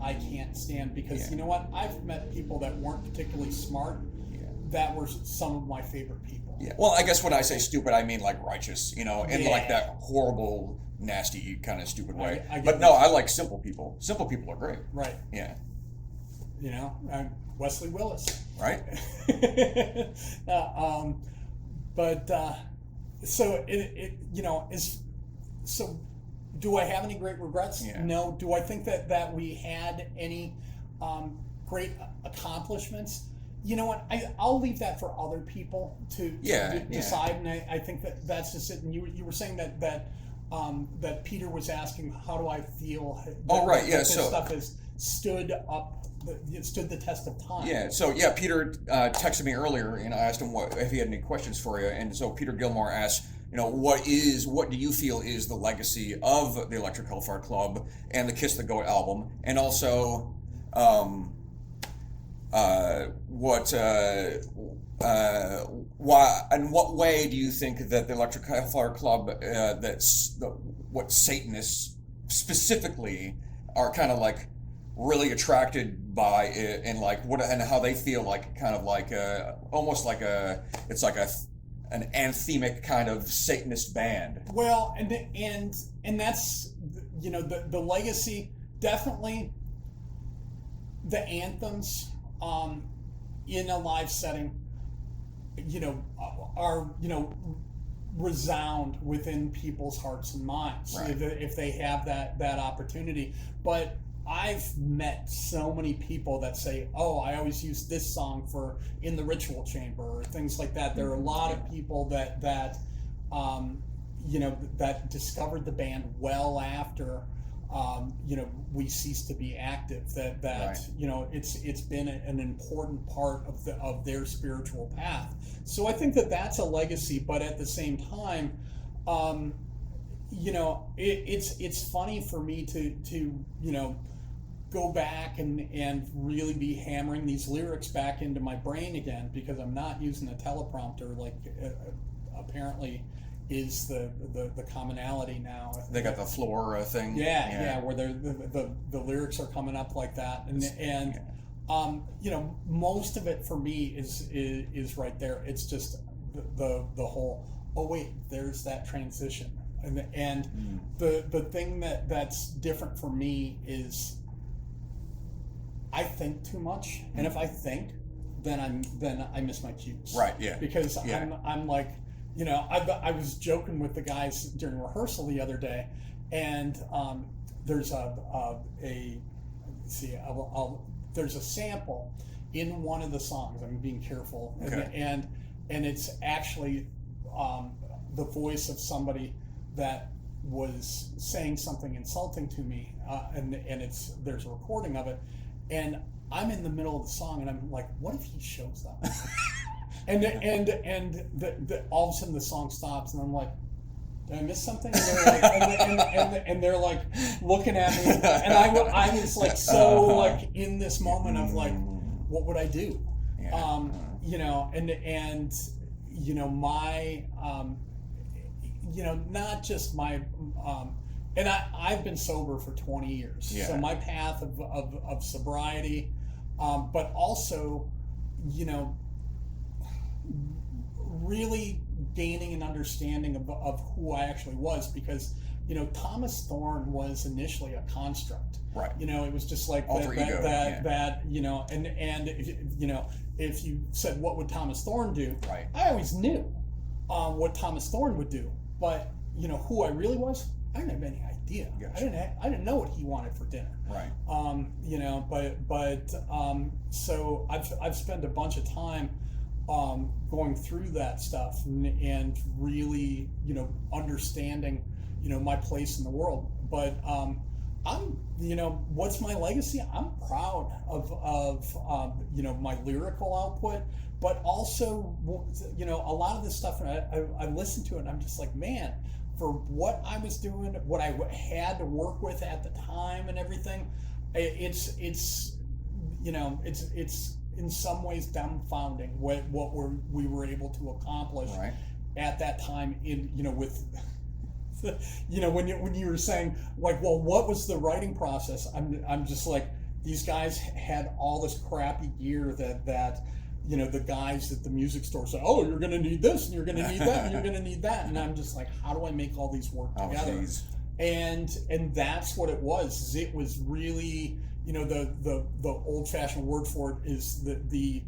I can't stand, because you know what? I've met people that weren't particularly smart that were some of my favorite people.
Yeah. Well, I guess when I say stupid, I mean like righteous, you know, in like that horrible, nasty kind of stupid way. But no, I like simple people. Simple people are great.
Right.
Yeah.
You know, Wesley Willis.
Right.
So it you know, so do I have any great regrets?
Yeah.
No. Do I think that we had any great accomplishments? You know what? I'll leave that for other people to decide, and I think that's just it. And you were saying that Peter was asking, how do I feel? This stuff has stood up. It stood the test of time.
Yeah. So Peter texted me earlier, and I asked him if he had any questions for you. And so Peter Gilmore asked, you know, what do you feel is the legacy of the Electric Hellfire Club and the Kiss the Goat album, and also why and what way do you think that the Electric Hellfire Club what Satanists specifically are kind of like really attracted by it, and like and how they feel like kind of like almost like it's like an anthemic kind of Satanist band.
Well, and that's, you know, the legacy, definitely the anthems in a live setting, you know, are, you know, resound within people's hearts and minds if they have that opportunity. But I've met so many people that say, oh, I always use this song for in the ritual chamber or things like that. There are a lot of people that you know, that discovered the band well after you know, we ceased to be active, that you know, it's been an important part of their spiritual path. So I think that's a legacy, but at the same time, you know, it's funny for me to you know, go back and really be hammering these lyrics back into my brain again, because I'm not using a teleprompter like apparently is the commonality now.
They got the floor thing.
Yeah, where the lyrics are coming up like that, and you know, most of it for me is right there. It's just the whole, oh wait, there's that transition, and the thing that's different for me is I think too much, and if I think, then I miss my cues.
Right. Yeah.
Because I'm like, you know, I was joking with the guys during rehearsal the other day, and there's there's a sample in one of the songs. I'm being careful, and it's actually the voice of somebody that was saying something insulting to me, and there's a recording of it, and I'm in the middle of the song, and I'm like, what if he shows up? And all of a sudden the song stops, and I'm like, did I miss something? And they're like, and they're like looking at me, and I was like so like in this moment of like, what would I do? You know, and you know, my you know, not just my and I've been sober for 20 years, so my path of sobriety, but also, you know, really gaining an understanding of who I actually was, because Thomas Thorn was initially a construct.
Right.
It was just like
Alter ego,
that and if you said what would Thomas Thorn do,
right,
I always knew what Thomas Thorn would do, but who I really was, I didn't have any idea. Gotcha. I didn't know what he wanted for dinner.
Right.
So I've spent a bunch of time going through that stuff and really understanding my place in the world. But I'm what's my legacy? I'm proud of my lyrical output, but also a lot of this stuff. I listen to it and I'm just like, man, for what I was doing, what I had to work with at the time and everything, it's in some ways dumbfounding what we were able to accomplish
right.
at that time with when you were saying like, well, what was the writing process? I'm just like, these guys had all this crappy gear that the guys at the music store said, oh, you're going to need this and you're going to need that and you're going to need that, and I'm just like, how do I make all these work together?
Geez.
And that's what it was. It was really the old-fashioned word for it is the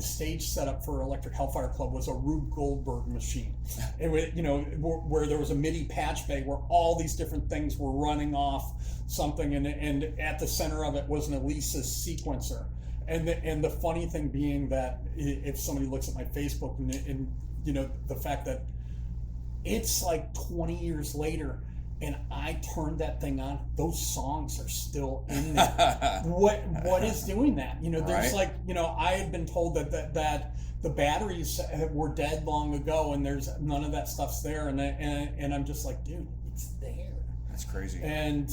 stage setup for Electric Hellfire Club was a Rube Goldberg machine, and where there was a MIDI patch bay where all these different things were running off something, and at the center of it was an Alesis sequencer. And the funny thing being that if somebody looks at my Facebook and the fact that it's like 20 years later and I turned that thing on, those songs are still in there. What is doing that? There's
right.
I had been told that the batteries were dead long ago and there's none of that stuff's there, and I'm just like, dude, it's there.
That's crazy.
And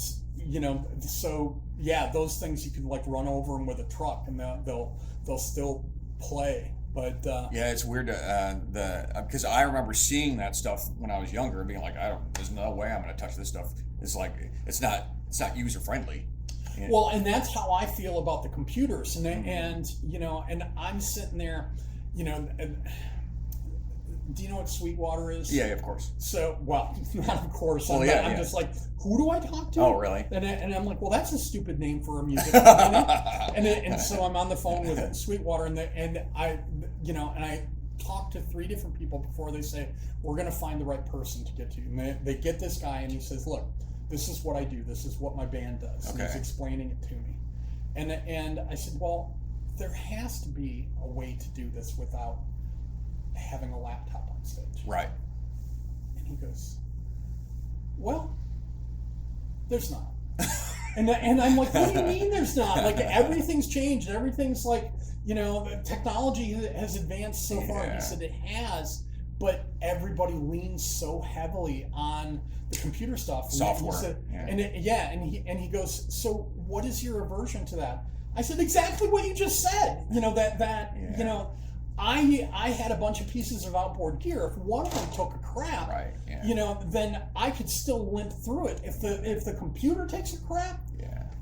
so yeah, those things you can like run over them with a truck and they'll still play. But
yeah, it's weird because I remember seeing that stuff when I was younger and being like, there's no way I'm going to touch this stuff. It's like it's not user friendly.
Well, and that's how I feel about the computers, and I'm sitting there, do you know what Sweetwater is?
Yeah, of course.
So, well, not of course.
Well,
I'm just like, who do I talk to?
Oh, really?
And I'm like, well, that's a stupid name for a music company. and so I'm on the phone with Sweetwater, and I talk to 3 different people before they say, we're going to find the right person to get to. And they get this guy, and he says, look, this is what I do. This is what my band does. Okay. And he's explaining it to me. And I said, well, there has to be a way to do this without having a laptop on stage.
Right.
And he goes, well, there's not. and I'm like, what do you mean there's not? Like, everything's changed. Everything's like, technology has advanced so far. And he said it has, but everybody leans so heavily on the computer stuff.
Software.
And he goes, so what is your aversion to that? I said, exactly what you just said. I had a bunch of pieces of outboard gear. If one of them took a crap,
right,
then I could still limp through it. If the computer takes a crap,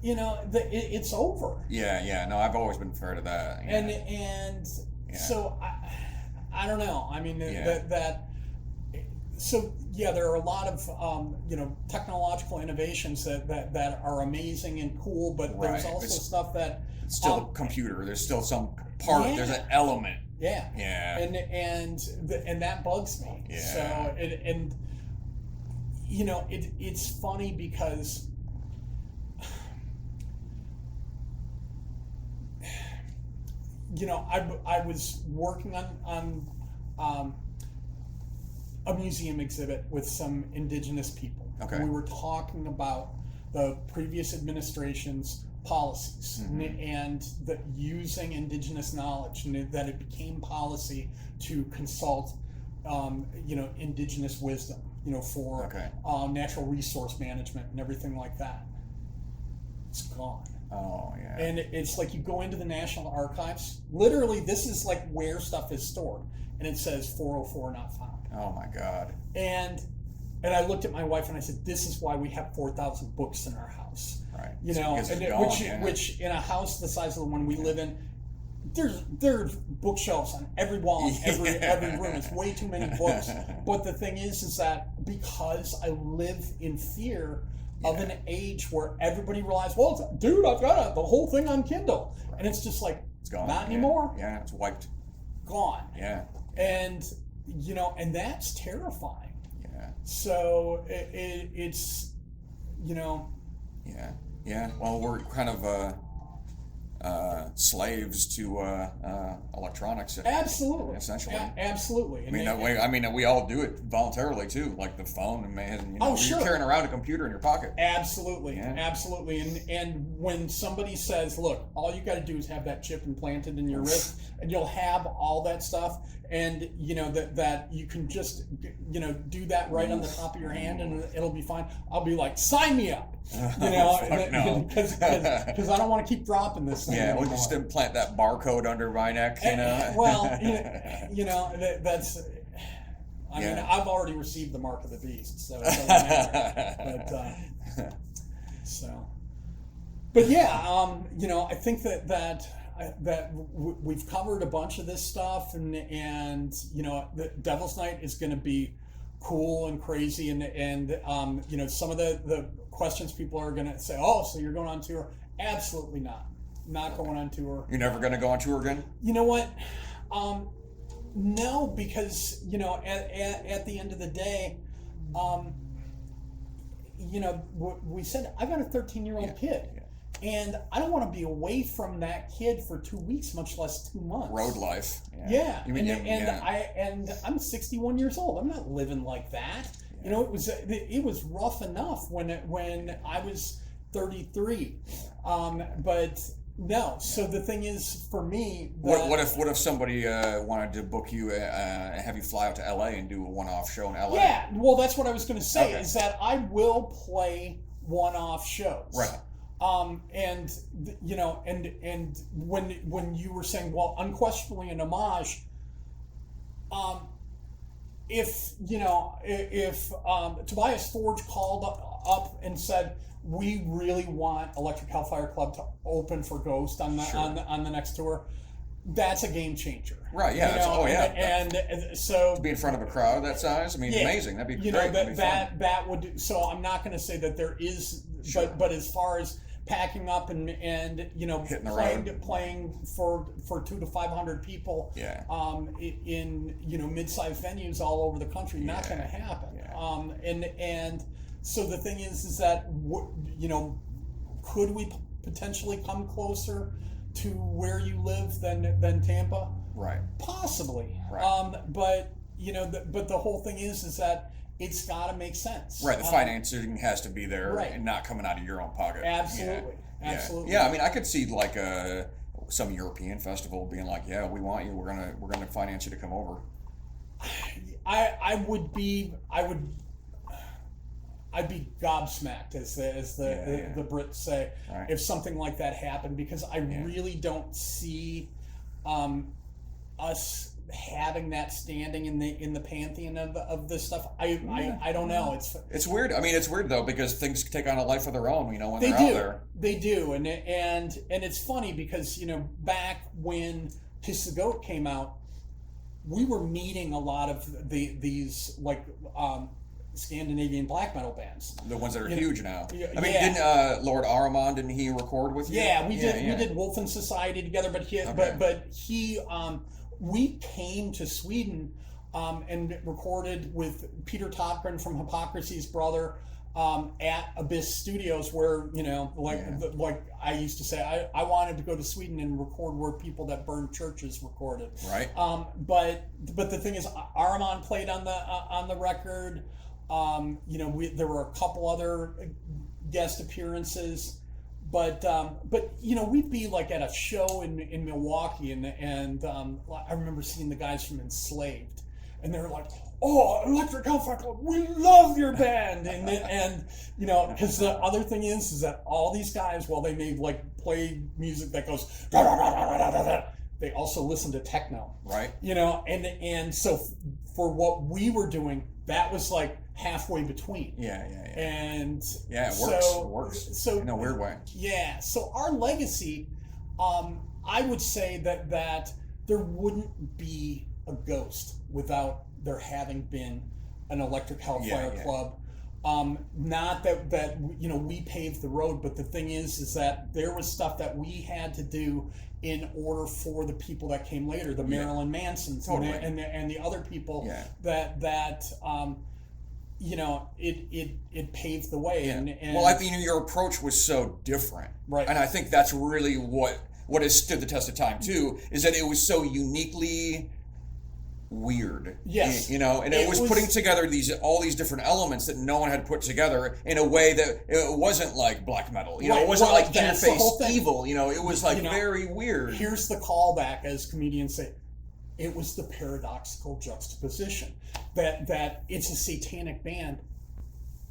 it's over.
Yeah. No, I've always been fair to that.
Yeah. So I don't know. I mean So there are a lot of technological innovations that are amazing and cool, but there's also stuff that
it's still a computer. There's still some part. Yeah. There's an element.
Yeah.
Yeah.
And that bugs me.
Yeah.
So it's funny because I was working on a museum exhibit with some indigenous people.
Okay.
And we were talking about the previous administration's policies, mm-hmm. and that using indigenous knowledge, and that it became policy to consult indigenous wisdom, for natural resource management and everything like that. It's gone.
Oh, yeah.
And it's like you go into the National Archives, literally this is like where stuff is stored, and it says 404 not found.
Oh my God.
And I looked at my wife and I said, this is why we have 4,000 books in our house.
Right.
Which in a house the size of the one we live in, there's bookshelves on every wall in every room. It's way too many books. But the thing is that because I live in fear of an age where everybody realizes, well, dude, I've got the whole thing on Kindle, and it's just like
It's gone.
not anymore.
Yeah, it's wiped.
Gone.
Yeah.
And and that's terrifying.
Yeah.
So it's
Yeah. Yeah. Well, we're kind of slaves to electronics.
Absolutely.
Essentially.
Absolutely.
I mean, we all do it voluntarily too, like the phone, and you're carrying around a computer in your pocket.
Absolutely.
Yeah.
Absolutely. And when somebody says, look, all you got to do is have that chip implanted in your wrist, and you'll have all that stuff, and that you can just do that right on the top of your hand, and it'll be fine. I'll be like, sign me up. Because I don't want to keep dropping this thing.
Yeah, we'll just implant that barcode under my neck,
Well, that's. I mean, I've already received the mark of the beast, so it doesn't matter. But yeah, I think that we've covered a bunch of this stuff, and the Devil's Night is going to be cool and crazy, and some of the questions people are going to say, oh, so you're going on tour? Absolutely not going on tour.
You're never going to go on tour again?
You know what? No, because at the end of the day, we said I've got a 13-year-old kid. And I don't want to be away from that kid for 2 weeks, much less 2 months.
Road life.
Yeah. I'm 61 years old. I'm not living like that. Yeah. It was rough enough when I was 33. But no. So the thing is, for me,
what if somebody wanted to book you and have you fly out to LA and do a one-off show in LA?
Yeah. Well, that's what I was going to say. Okay. Is that I will play one-off shows.
Right.
And when you were saying, well, unquestionably an homage, if Tobias Forge called up and said, we really want Electric Hellfire Club to open for Ghost on the next tour, that's a game changer.
Right, yeah.
And so
to be in front of a crowd that size, I mean, amazing. That'd be great.
That would. So I'm not going to say that there is, but as far as packing up and playing for 200 to 500 people, in mid-sized venues all over the country, not going to happen. And so the thing is that could we potentially come closer to where you live than Tampa?
Right.
Possibly.
Right.
But the whole thing is that it's got to make sense.
Right. The financing has to be there, and not coming out of your own pocket.
Absolutely. Absolutely.
Yeah. I mean, I could see like some European festival being like, "Yeah, we want you. We're gonna finance you to come over."
I'd be gobsmacked, as the Brits say, if something like that happened, because I really don't see us having that standing in the pantheon of this stuff. I don't know.
It's weird. I mean, it's weird though, because things take on a life of their own. When they're out there,
they do, and it's funny because back when Kiss the Goat came out, we were meeting a lot of these like Scandinavian black metal bands.
The ones that are huge now. I mean, didn't Lord Ahriman, didn't he record with you?
Yeah, we did. We did Wolfen Society together, but he we came to Sweden and recorded with Peter Totgren from Hypocrisy's brother at Abyss Studios, where like I used to say, I wanted to go to Sweden and record where people that burned churches recorded.
Right.
But the thing is, Ahriman played on the record. There were a couple other guest appearances, but we'd be like at a show in Milwaukee, and I remember seeing the guys from Enslaved, and they were like, "Oh, Electric Hellfire Club, we love your band," and because the other thing is that all these guys, while they may like play music that goes, they also listen to techno,
right?
And so for what we were doing, that was like halfway between. And
it works. So in a weird way.
Yeah. So our legacy, I would say that there wouldn't be a Ghost without there having been an Electric Hellfire Club. Not that we paved the road, but the thing is that there was stuff that we had to do in order for the people that came later, the Marilyn Mansons and the other people that it paved the way. And
well, I mean, your approach was so different,
right?
And I think that's really what has stood the test of time too, is that it was so uniquely weird.
Yes.
And it was putting together all these different elements that no one had put together in a way that it wasn't like black metal. It wasn't like interface evil. It was like very weird.
Here's the callback, as comedians say. It was the paradoxical juxtaposition that it's a satanic band,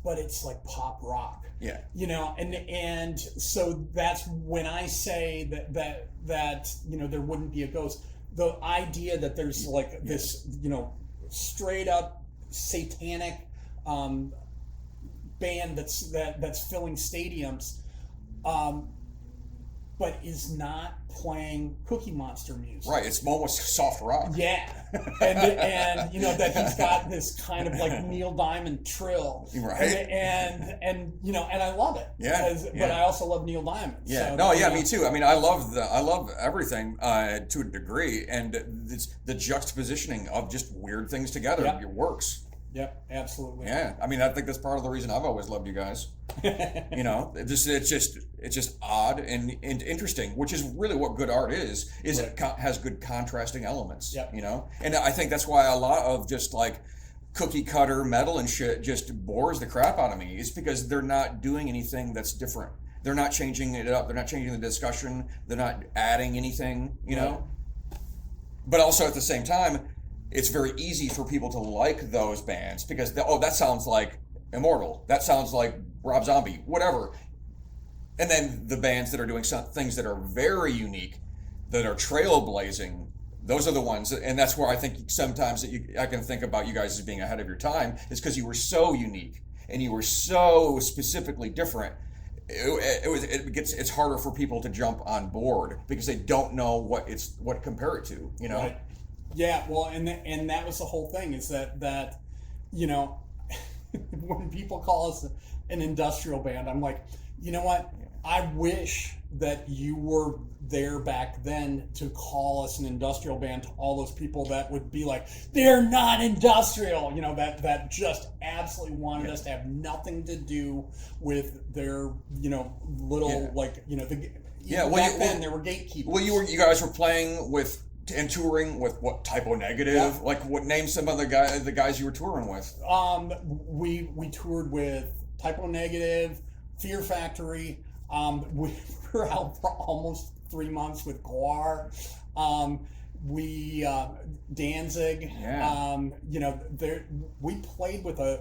but it's like pop rock.
Yeah.
And so that's when I say that there wouldn't be a Ghost. The idea that there's like this, straight up satanic band that's filling stadiums, but is not playing Cookie Monster music.
Right, it's almost soft rock.
Yeah, and that he's got this kind of like Neil Diamond trill.
Right.
And I love it.
Yeah.
But I also love Neil Diamond.
Yeah.
So,
me too. I mean, I love everything to a degree, and the juxtapositioning of just weird things together. It works.
Yep, absolutely.
Yeah, I mean, I think that's part of the reason I've always loved you guys. It's just odd and interesting, which is really what good art is it has good contrasting elements.
Yep.
And I think that's why a lot of just like cookie cutter metal and shit just bores the crap out of me. It's because they're not doing anything that's different. They're not changing it up. They're not changing the discussion. They're not adding anything. But also at the same time, it's very easy for people to like those bands because that sounds like Immortal, that sounds like Rob Zombie, whatever. And then the bands that are doing some things that are very unique, that are trailblazing, those are the ones. And that's where I think sometimes I can think about you guys as being ahead of your time, is because you were so unique and you were so specifically different. It's harder for people to jump on board because they don't know what to compare it to.
Right. Yeah, well, and that was the whole thing, is that when people call us an industrial band, I'm like, you know what? I wish that you were there back then to call us an industrial band to all those people that would be like, they're not industrial, that just absolutely wanted us to have nothing to do with their, little back then there were gatekeepers.
Well, you guys were playing with and touring with what, Typo Negative?
Yeah.
Like, what, name some of the guys you were touring with?
We toured with Typo Negative, Fear Factory. We were out for almost 3 months with Guar. Danzig.
Yeah.
We played with a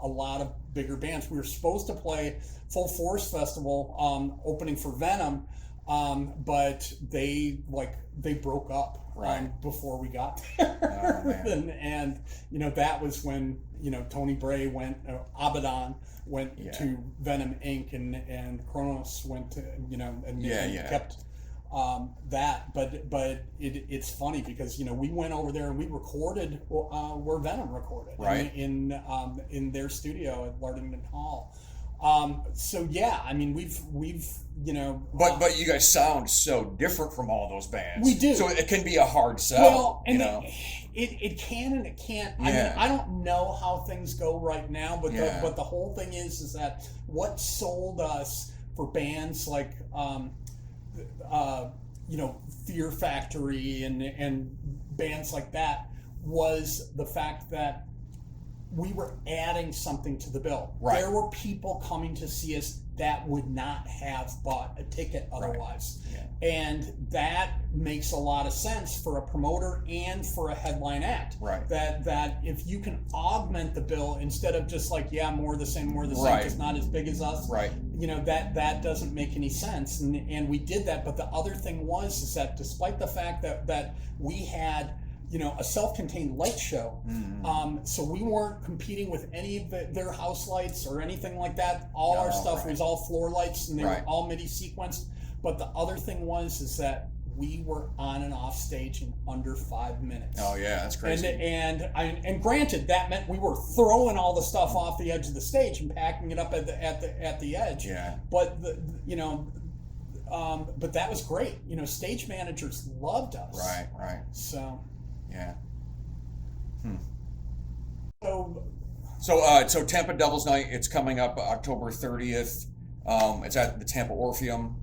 lot of bigger bands. We were supposed to play Full Force Festival, opening for Venom. But they broke up before we got there.
Oh, man.
and that was when Tony Bray went, Abaddon went to Venom Inc. and Kronos went to kept that. But it's funny because we went over there and we recorded where Venom recorded,
right,
in their studio at Lardington Hall. So yeah, I mean we've
but you guys sound so different from all those bands.
We do.
So it can be a hard sell.
Well, and it can and it can't. I mean, I don't know how things go right now, but the whole thing is that what sold us for bands like Fear Factory and bands like that was the fact that we were adding something to the bill.
Right.
There were people coming to see us that would not have bought a ticket otherwise.
Right. Yeah.
And that makes a lot of sense for a promoter and for a headline act.
Right.
That if you can augment the bill instead of just like, more of the same,
right,
just not as big as us.
Right.
That doesn't make any sense. And we did that. But the other thing is that despite the fact that we had a self-contained light show. Mm-hmm. So we weren't competing with any of their house lights or anything like that. All our stuff was all floor lights, and they were all MIDI sequenced. But the other thing is that we were on and off stage in under 5 minutes.
Oh yeah, that's crazy.
And granted, that meant we were throwing all the stuff off the edge of the stage and packing it up at the edge.
Yeah.
But but that was great. Stage managers loved us.
Right.
So.
Yeah.
So
Tampa Devil's Night, it's coming up October 30th. It's at the Tampa Orpheum.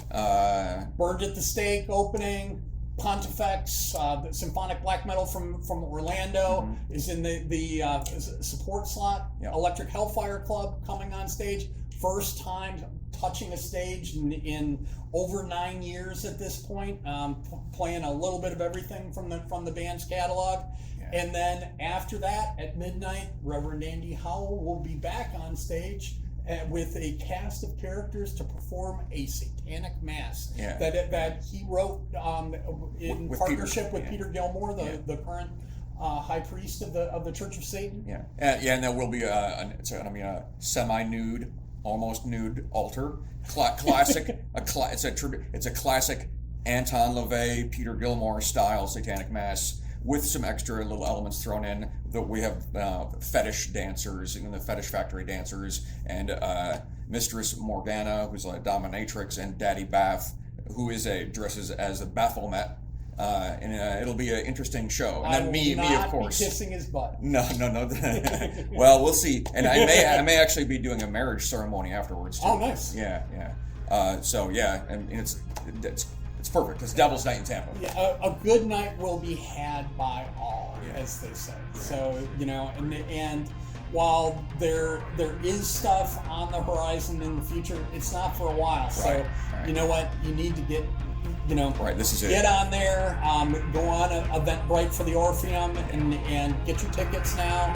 Burned at the Stake opening. Pontifex, the symphonic black metal from Orlando, is in the support slot.
Yep.
Electric Hellfire Club coming on stage. First time touching a stage in over 9 years at this point. Playing a little bit of everything from the band's catalog. Yeah. And then after that, at midnight, Reverend Andy Howl will be back on stage with a cast of characters to perform a satanic mass that he wrote in with partnership with Peter Gilmore, the current high priest of the Church of Satan.
Yeah, and there will be a semi-nude, almost nude altar, classic. It's a classic Anton LaVey, Peter Gilmore style satanic mass, with some extra little elements thrown in. That we have fetish dancers, the Fetish Factory dancers, and Mistress Morgana, who's a dominatrix, and Daddy Bath, who dresses as a Baphomet. And it'll be an interesting show. And then me, of course.
Be kissing his butt.
No. Well, we'll see. And I may actually be doing a marriage ceremony afterwards too.
Oh, nice.
Yeah. And it's perfect. It's Devil's Night in Tampa.
Yeah, a good night will be had by all, as they say. Yeah. So, and while there is stuff on the horizon in the future, it's not for a while. So, you know what? You need to get,
this is
get on there, go on Eventbrite for the Orpheum and get your tickets now.